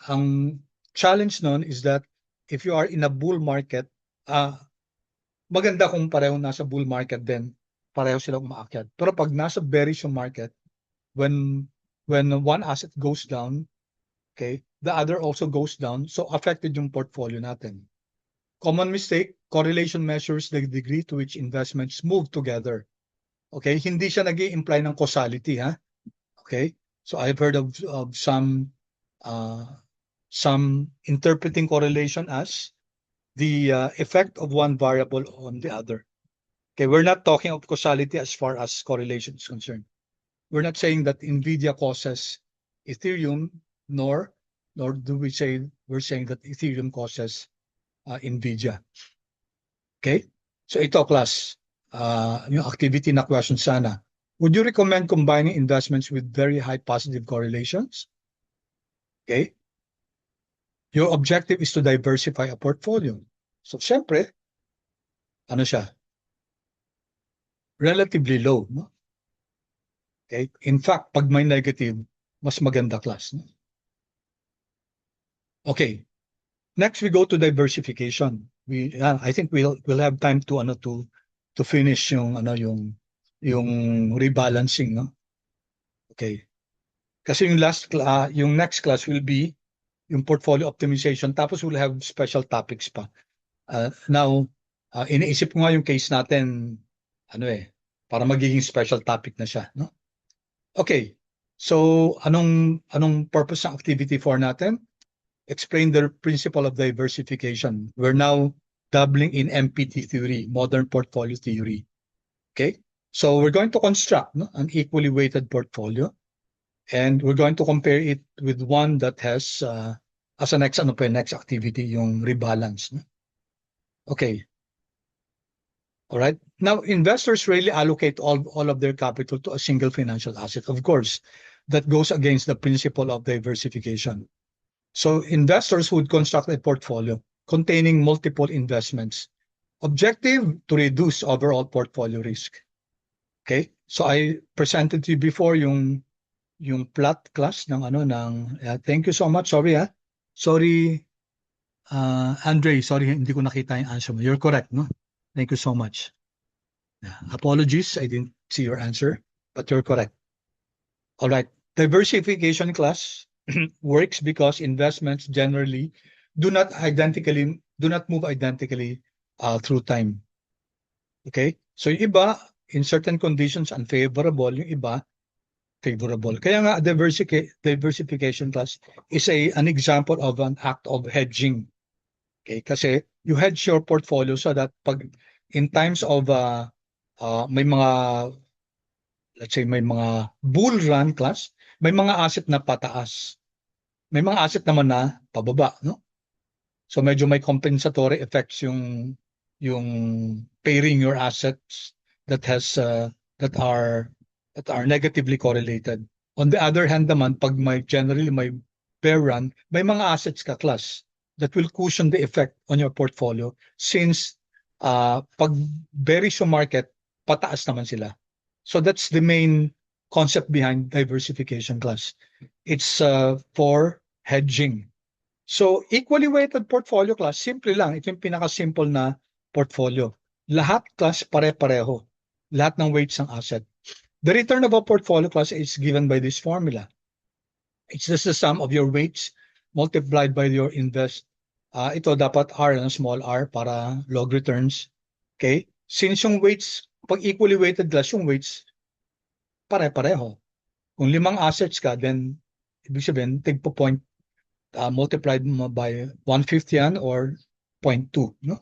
Speaker 1: challenge nun is that if you are in a bull market, maganda kung pareho nasa bull market din, pareho sila umaakyat. Pero pag nasa bearish market, when one asset goes down, okay, the other also goes down, so affected yung portfolio natin. Common mistake, correlation measures the degree to which investments move together. Okay, hindi siya nag-i-imply ng causality, ha? Okay, so I've heard of some interpreting correlation as the effect of one variable on the other. Okay, we're not talking of causality as far as correlation is concerned. We're not saying that Nvidia causes Ethereum, nor do we say we're saying that Ethereum causes Nvidia. Okay, so ito, class, yung activity na question sana. Would you recommend combining investments with very high positive correlations? Okay. Your objective is to diversify a portfolio. So, syempre, ano siya? Relatively low, no? Okay. In fact, pag may negative, mas maganda, class, no? Okay. Next, we go to diversification. I think we'll have time to finish yung rebalancing, no? Okay. Kasi yung next class will be yung portfolio optimization, tapos we'll have special topics pa. Now, iniisip ko nga yung case natin, para magiging special topic na siya, no? Okay. So, anong purpose ng activity 4 natin? Explain the principle of diversification. We're now dabbling in MPT theory, modern portfolio theory. Okay? So, we're going to construct an equally weighted portfolio, and we're going to compare it with one that has as a next activity yung rebalance. No? Okay. All right. Now, investors really allocate all of their capital to a single financial asset. Of course, that goes against the principle of diversification. So investors would construct a portfolio containing multiple investments. Objective, to reduce overall portfolio risk. Okay? So I presented to you before yung plot, class, ng thank you so much. Sorry, Andre, sorry, hindi ko nakita yung answer mo. You're correct, no? Thank you so much. Apologies, I didn't see your answer, but you're correct. All right. Diversification, class, works because investments generally do not move identically through time. Okay? So yung iba, in certain conditions, unfavorable. Yung iba, favorable. Kaya nga, diversification class is an example of an act of hedging. Okay? Kasi you hedge your portfolio so that pag in times of may mga, let's say, may mga bull run class, may mga asset na pataas. May mga asset naman na pababa, no? So medyo may compensatory effects yung pairing your assets that has that are that are negatively correlated. On the other hand naman, pag may generally may bear run, may mga assets ka class that will cushion the effect on your portfolio since pag bearish yung market, pataas naman sila. So that's the main concept behind diversification class. It's for hedging. So, equally weighted portfolio class, simple lang. Ito yung pinaka-simple na portfolio. Lahat class pare-pareho. Lahat ng weights ng asset. The return of a portfolio class is given by this formula. It's just the sum of your weights multiplied by your invest. Ito dapat R, small r, para log returns. Okay? Since yung weights, pag equally weighted class, yung weights pare-pareho. Kung 5 assets ka, then ibig sabihin, tigpo point multiplied by 1/5 yan or 0.2, no?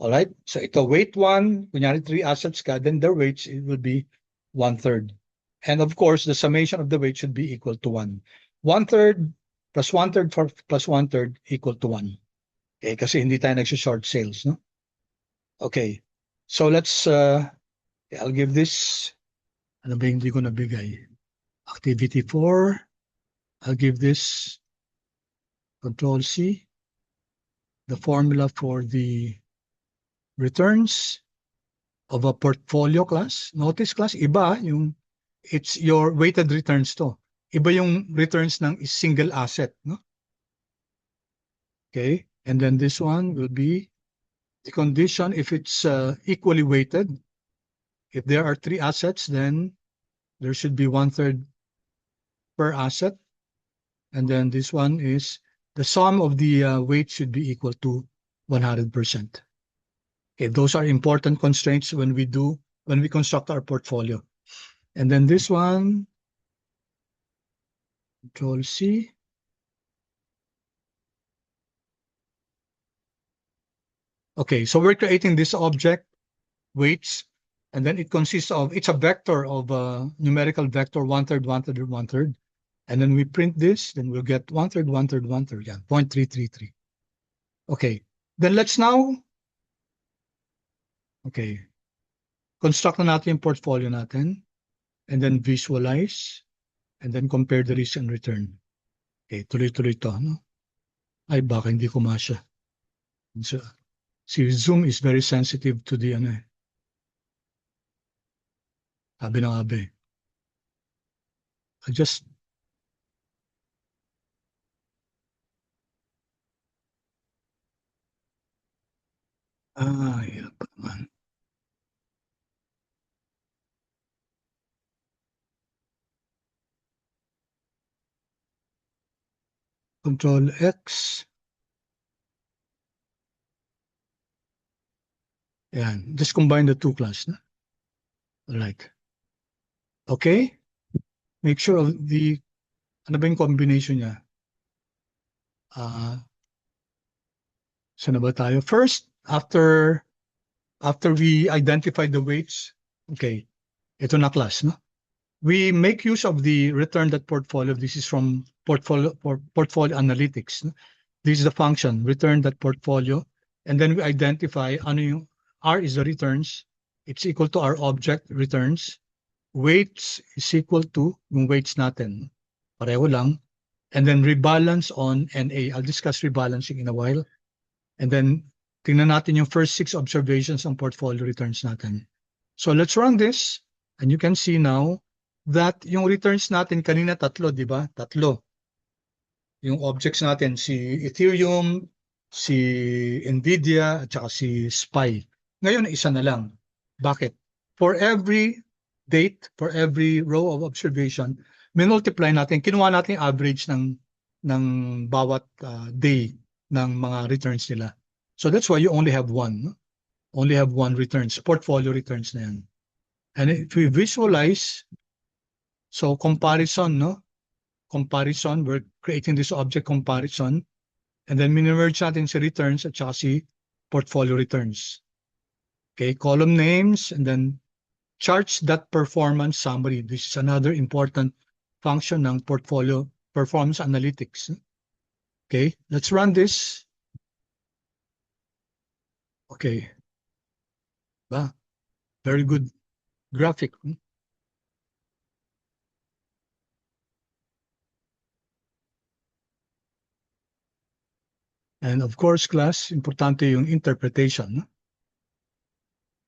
Speaker 1: All right? So ito, weight 1, kunyari 3 assets ka, then their weights, it will be 1/3. And of course, the summation of the weight should be equal to 1. 1/3 plus 1/3 plus 1/3 equal to 1. Okay, kasi hindi tayo nagsi-short sales, no? Okay. So let's, I'll give this, ano ba hindi ko nabigay? Activity 4. I'll give this Control C, the formula for the returns of a portfolio class. Notice class, iba yung, it's your weighted returns to. Iba yung returns ng single asset, no? Okay, and then this one will be the condition if it's equally weighted. If there are 3 assets, then there should be 1/3 per asset. And then this one is the sum of the weight should be equal to 100%. Okay, those are important constraints when we construct our portfolio. And then this one, Control C. Okay, so we're creating this object, weights, and then it consists of, it's a vector of numerical vector 1/3, 1/3, 1/3. And then we print this, then we'll get 1/3, 1/3, 1/3, yeah, 0.333. Okay, then let's now, okay, construct na natin yung portfolio natin, and then visualize, and then compare the risk and return. Okay, tuloy-tuloy to, no? Ay, baka hindi kumasya. So, si Zoom is very sensitive to the, sabi ng abe. I just, hirap pa naman. Control X. Ayan, just combine the two class, na? Like, okay? Make sure of the, ano ba yung combination niya? Saan na ba tayo? First, after we identify the weights, okay, ito na class, no? We make use of the return that portfolio. This is from portfolio analytics. No? This is the function, return that portfolio. And then we identify, ano yung, R is the returns. It's equal to our object, returns. Weights is equal to yung weights natin. Pareho lang. And then rebalance on NA. I'll discuss rebalancing in a while. And then tingnan natin yung first 6 observations ng portfolio returns natin. So let's run this. And you can see now that yung returns natin kanina tatlo, di ba? Tatlo. Yung objects natin, si Ethereum, si Nvidia, at saka si SPY. Ngayon, isa na lang. Bakit? For every date, for every row of observation, minultiply natin, kinuha natin yung average ng bawat day ng mga returns nila. So that's why you only have one. No? Only have one returns, portfolio returns na yan. And if we visualize, so comparison, no? Comparison, we're creating this object comparison. And then minemerge natin si returns at saka si portfolio returns. Okay, column names and then charts that performance summary. This is another important function ng portfolio performance analytics. Okay, let's run this. Okay. Bah, very good graphic. And of course, class, importante yung interpretation.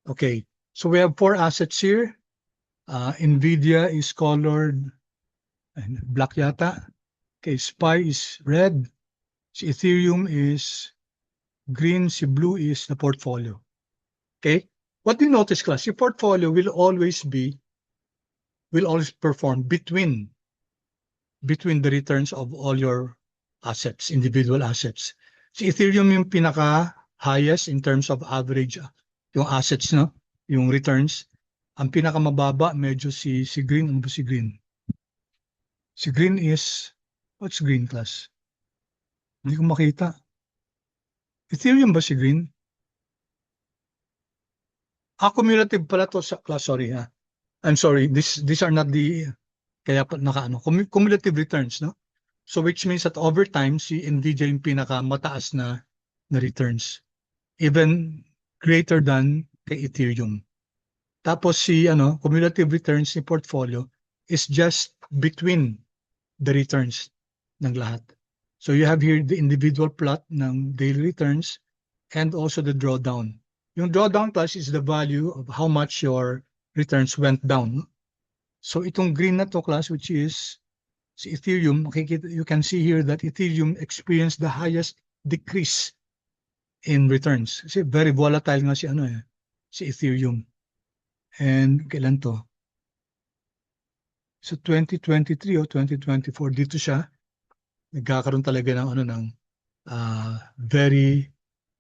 Speaker 1: Okay, so we have 4 assets here. NVIDIA is colored black yata. Okay, SPY is red. Si Ethereum is green. Si blue is the portfolio. Okay, what do you notice, class? Your portfolio will always perform between the returns of all your assets, individual assets. Si Ethereum yung pinaka-highest in terms of average yung assets, no? Yung returns. Ang pinaka-mababa, medyo si green. Ano ba si green? Si green is, what's green, class? Hindi ko makita. Ethereum ba si green? Cumulative pala to sa class, sorry ha. I'm sorry, these are not the, kaya naka-ano, cumulative returns, no? So which means that over time, si NVIDIA yung pinaka-mataas na returns. Even greater than kay Ethereum. Tapos si cumulative returns ni portfolio is just between the returns ng lahat. So you have here the individual plot ng daily returns and also the drawdown. Yung drawdown class is the value of how much your returns went down. So itong green na to class, which is si Ethereum, you can see here that Ethereum experienced the highest decrease in returns. Kasi very volatile nga si Ethereum. And kailan to? So 2023 o 2024 dito siya nagkakaroon talaga ng very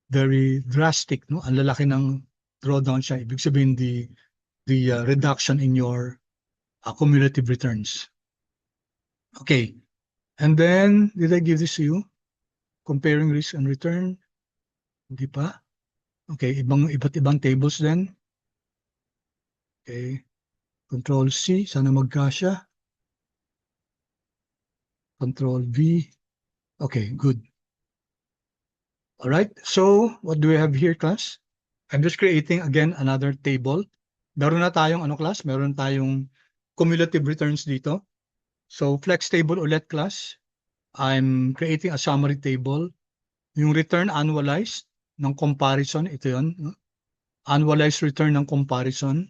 Speaker 1: very drastic, no? Ang lalaki ng drawdown siya. Ibig sabihin the reduction in your cumulative returns. Okay. And then did I give this to you? Comparing risk and return? Hindi pa. Okay, iba't ibang tables then. Okay. Control C, sana magkasya. Control V. Okay, good. All right, so what do we have here, class? I'm just creating again another table. Meron na tayong class? Meron tayong cumulative returns dito. So flex table ulit, class. I'm creating a summary table. Yung return annualized ng comparison, ito yun. Annualized return ng comparison.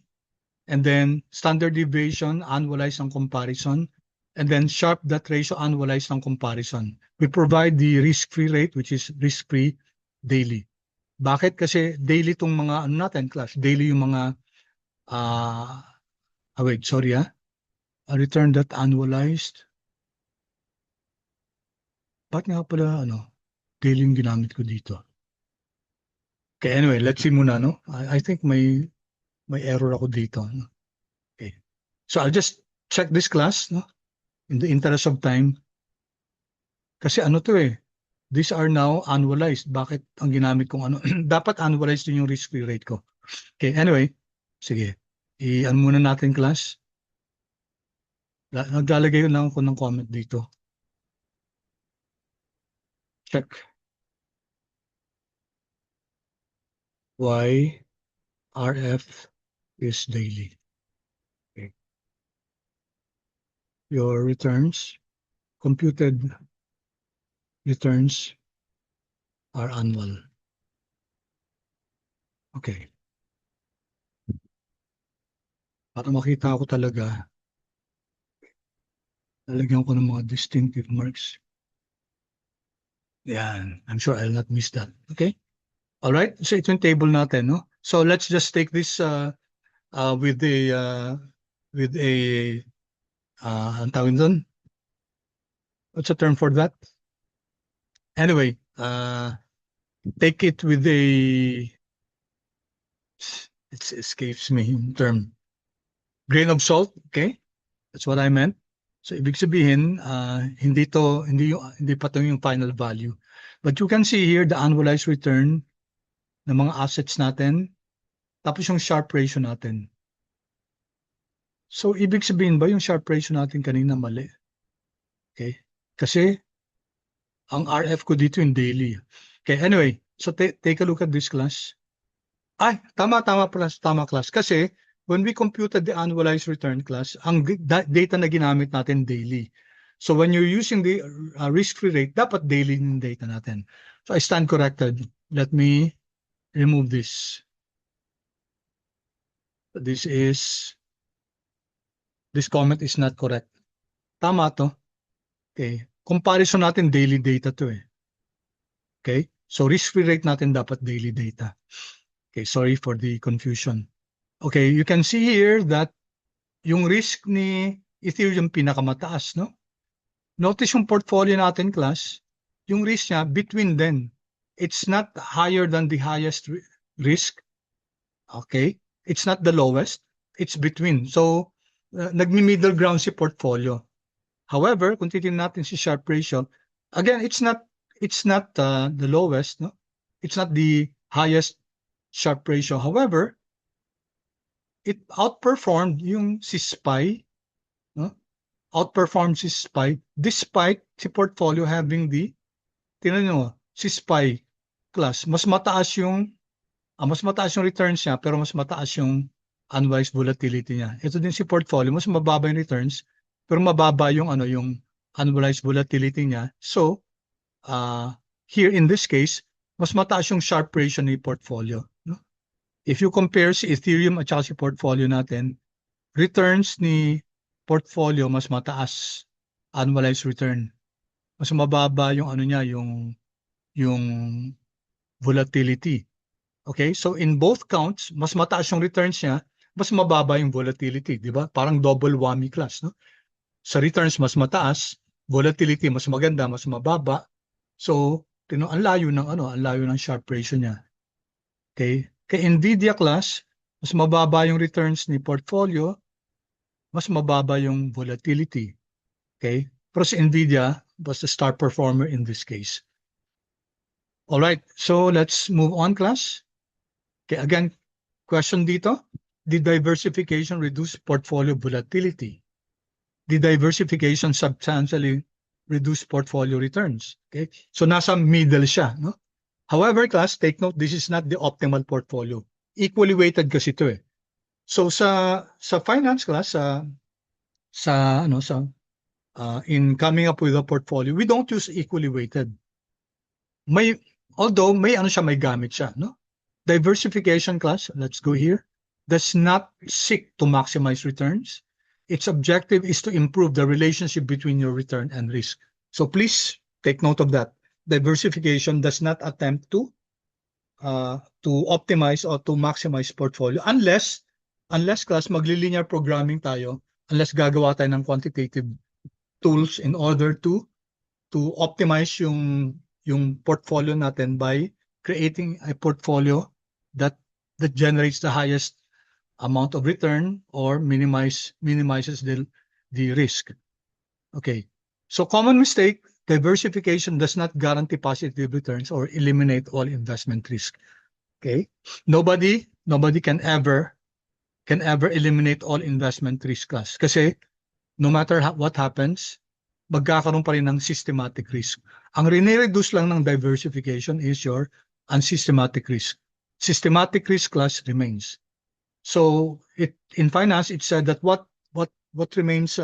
Speaker 1: And then standard deviation, annualized ng comparison. And then Sharpe that ratio, annualized ng comparison. We provide the risk-free rate, which is risk-free daily. Bakit? Kasi daily itong mga natin, class. Daily yung mga, wait, sorry a return that annualized. Bakit nga pala, daily yung ginamit ko dito. Okay, anyway, let's see muna, no? I think may error ako dito. No? Okay. So I'll just check this class, no? In the interest of time. Kasi these are now annualized. Bakit ang ginamit kong dapat annualized din yung risk-free rate ko. Okay, anyway, sige. Muna natin, class. Naglalagay lang ako ng comment dito. Check. Why RF is daily. Okay. Your returns, computed returns are annual. Okay. Para makita ko talaga, lalagyan ko ng mga distinctive marks. Yan. I'm sure I'll not miss that. Okay? All right. So ito yung table natin, no? So let's just take this with a ang tawag doon? What's the term for that? Anyway, take it with a, it escapes me in term, grain of salt, okay? That's what I meant. So ibig sabihin, hindi pa to yung final value. But you can see here the annualized return ng mga assets natin, tapos yung Sharpe ratio natin. So ibig sabihin ba yung Sharpe ratio natin kanina mali? Okay? Kasi ang RF ko dito yung daily. Okay, anyway, so take a look at this class. Ay, tama class. Kasi when we computed the annualized return class, ang data na ginamit natin daily. So when you're using the risk-free rate, dapat daily yung data natin. So I stand corrected. Let me remove this. This comment is not correct. Tama to. Okay. Comparison natin daily data to eh. Okay? So risk-free rate natin dapat daily data. Okay, sorry for the confusion. Okay, you can see here that yung risk ni Ethereum pinakamataas, no? Notice yung portfolio natin, class, yung risk niya between them. It's not higher than the highest risk. Okay? It's not the lowest. It's between. So, nagmi-middle ground si portfolio. However, kung titingnan natin si Sharpe ratio, again, it's not the lowest, no? It's not the highest Sharpe ratio. However, it outperformed yung si SPY, no? Outperformed si SPY despite si portfolio having the, tingnan nyo, si SPY class, mas mataas yung returns niya, pero mas mataas yung unwise volatility niya. Ito din si portfolio, mas mababa yung returns, pero mababa yung yung unrealized volatility niya. So, here in this case, mas mataas yung Sharpe ratio ni portfolio. No? If you compare si Ethereum at saka si portfolio natin, returns ni portfolio mas mataas, annualized return. Mas mababa yung niya, yung volatility. Okay? So in both counts, mas mataas yung returns niya, mas mababa yung volatility, di ba? Parang double whammy class, no? Sa returns mas mataas, volatility mas maganda, mas mababa. So, ang layo ng Sharpe ratio niya. Okay? Kay Nvidia class, mas mababa yung returns ni portfolio, mas mababa yung volatility. Okay? Pero si Nvidia was the star performer in this case. All right, so let's move on, class. Okay, again, question dito. Did diversification reduce portfolio volatility? Did diversification substantially reduce portfolio returns? Okay, so nasa middle siya, no? However, class, take note, this is not the optimal portfolio. Equally weighted kasi ito eh. So sa finance class, in coming up with a portfolio, we don't use equally weighted. Although may gamit siya, no? Diversification class, let's go here, does not seek to maximize returns. Its objective is to improve the relationship between your return and risk. So please take note of that. Diversification does not attempt to optimize or to maximize portfolio unless class maglilinear programming tayo, unless gagawa tayo ng quantitative tools in order to optimize yung portfolio natin by creating a portfolio that generates the highest amount of return or minimizes the risk. Okay. So common mistake, diversification does not guarantee positive returns or eliminate all investment risk. Okay? Nobody can ever eliminate all investment risk, class. Kasi no matter what happens, magkakaroon pa rin ng systematic risk. Ang rene-reduce lang ng diversification is your unsystematic risk. Systematic risk, class, remains. So in finance, it said that what remains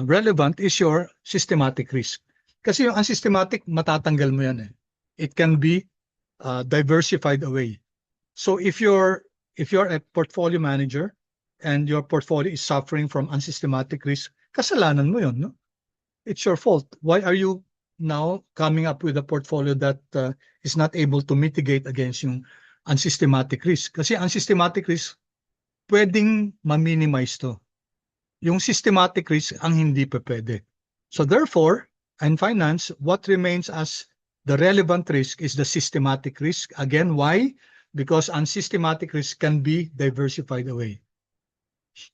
Speaker 1: relevant is your systematic risk. Kasi yung unsystematic, matatanggal mo yan eh. It can be diversified away. So if you're a portfolio manager and your portfolio is suffering from unsystematic risk, kasalanan mo yun, no? It's your fault. Why are you now coming up with a portfolio that is not able to mitigate against yung unsystematic risk? Kasi unsystematic risk, pwedeng ma-minimize to. Yung systematic risk ang hindi pa pwede. So therefore, in finance, what remains as The relevant risk is the systematic risk. Again, why? Because unsystematic risk can be diversified away.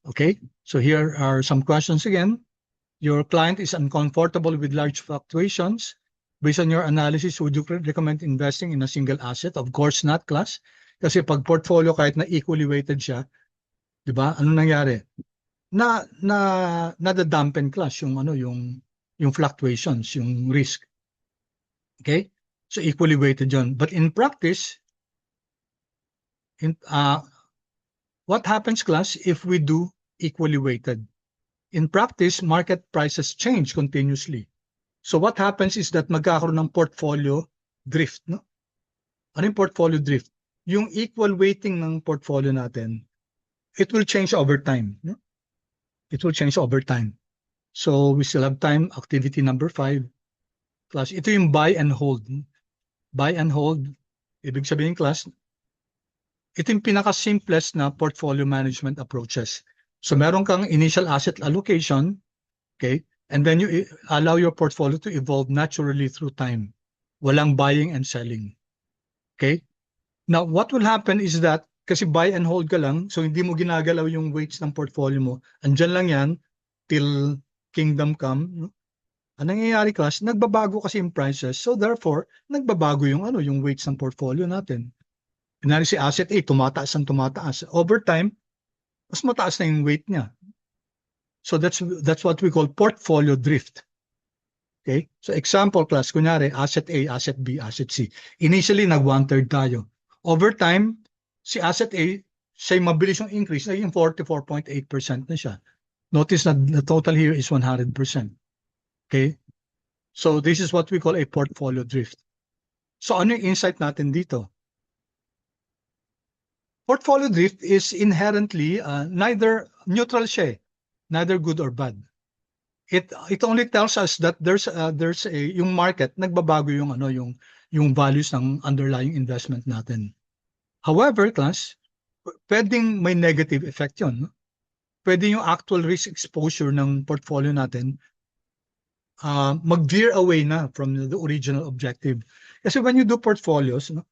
Speaker 1: Okay, so here are some questions again. Your client is uncomfortable with large fluctuations. Based on your analysis, would you recommend investing in a single asset? Of course not, class. Kasi pag portfolio, kahit na equally weighted siya, di ba? Ano nangyari? Nadadampen, class, yung yung fluctuations, yung risk. Okay? So equally weighted yun. But in practice, what happens, class, if we do equally weighted? In practice, market prices change continuously. So what happens is that magkakaroon ng portfolio drift, no? Ano yung portfolio drift? Yung equal weighting ng portfolio natin, it will change over time, no? It will change over time. So we still have time. Activity number 5. Class, ito yung buy and hold. Buy and hold, ibig sabihin, class, ito yung pinaka-simplest na portfolio management approaches. So meron kang initial asset allocation, okay? And then you allow your portfolio to evolve naturally through time. Walang buying and selling. Okay? Now, what will happen is that, kasi buy and hold ka lang, so hindi mo ginagalaw yung weights ng portfolio mo. Andyan lang yan till kingdom come. No? Ang nangyayari, class, nagbabago kasi yung prices. So therefore, nagbabago yung yung weights ng portfolio natin. Kunwari si asset A, tumataas ang tumataas. Over time, mas mataas na yung weight niya. So that's what we call portfolio drift. Okay? So example, class, kunyari, asset A, asset B, asset C. Initially, nag 1/3 tayo. Over time, si asset A, siya mabilis yung increase, naging 44.8% na siya. Notice that the total here is 100%. Okay? So this is what we call a portfolio drift. So ano yung insight natin dito? Portfolio drift is inherently neither neutral siya, neither good or bad. It only tells us that there's yung market nagbabago yung yung values ng underlying investment natin. However, class, pwedeng may negative effect yun. No? Pwede yung actual risk exposure ng portfolio natin mag-veer away na from the original objective. Kasi when you do portfolios, no,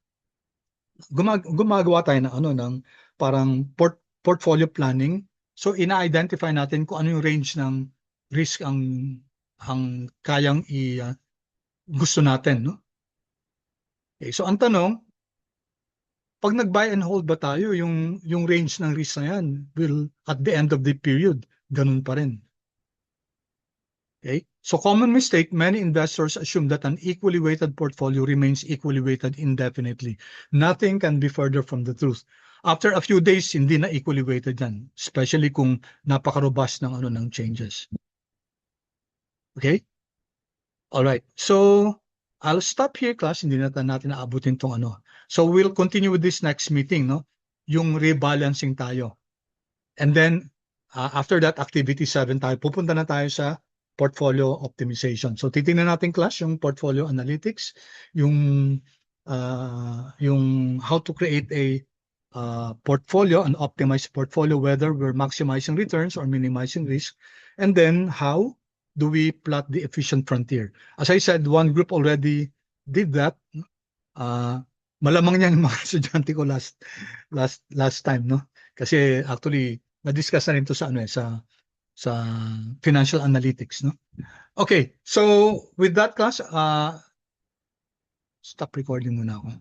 Speaker 1: gumagawa tayo ng parang portfolio planning. So ina-identify natin kung ano yung range ng risk ang kayang gusto natin, no? Okay, so ang tanong, pag nag-buy and hold ba tayo, yung range ng risk na yan will at the end of the period ganun pa rin. Okay? So common mistake, many investors assume that an equally weighted portfolio remains equally weighted indefinitely. Nothing can be further from the truth. After a few days, hindi na equally weighted yan, especially kung napaka-robust ng changes. Okay? All right. So I'll stop here, class. Hindi natin naabutin tong So we'll continue with this next meeting, no? Yung rebalancing tayo. And then after that, activity 7 tayo. Pupunta na tayo sa portfolio optimization. So titingnan natin, class, yung portfolio analytics, yung how to create a portfolio, an optimized portfolio, whether we're maximizing returns or minimizing risk, and then how do we plot the efficient frontier. As I said, one group already did that. Malamang niyan mga estudyante ko last time, no? Kasi actually na-discuss na rin to sa financial analytics, no? Okay, so with that, class, stop recording muna ako.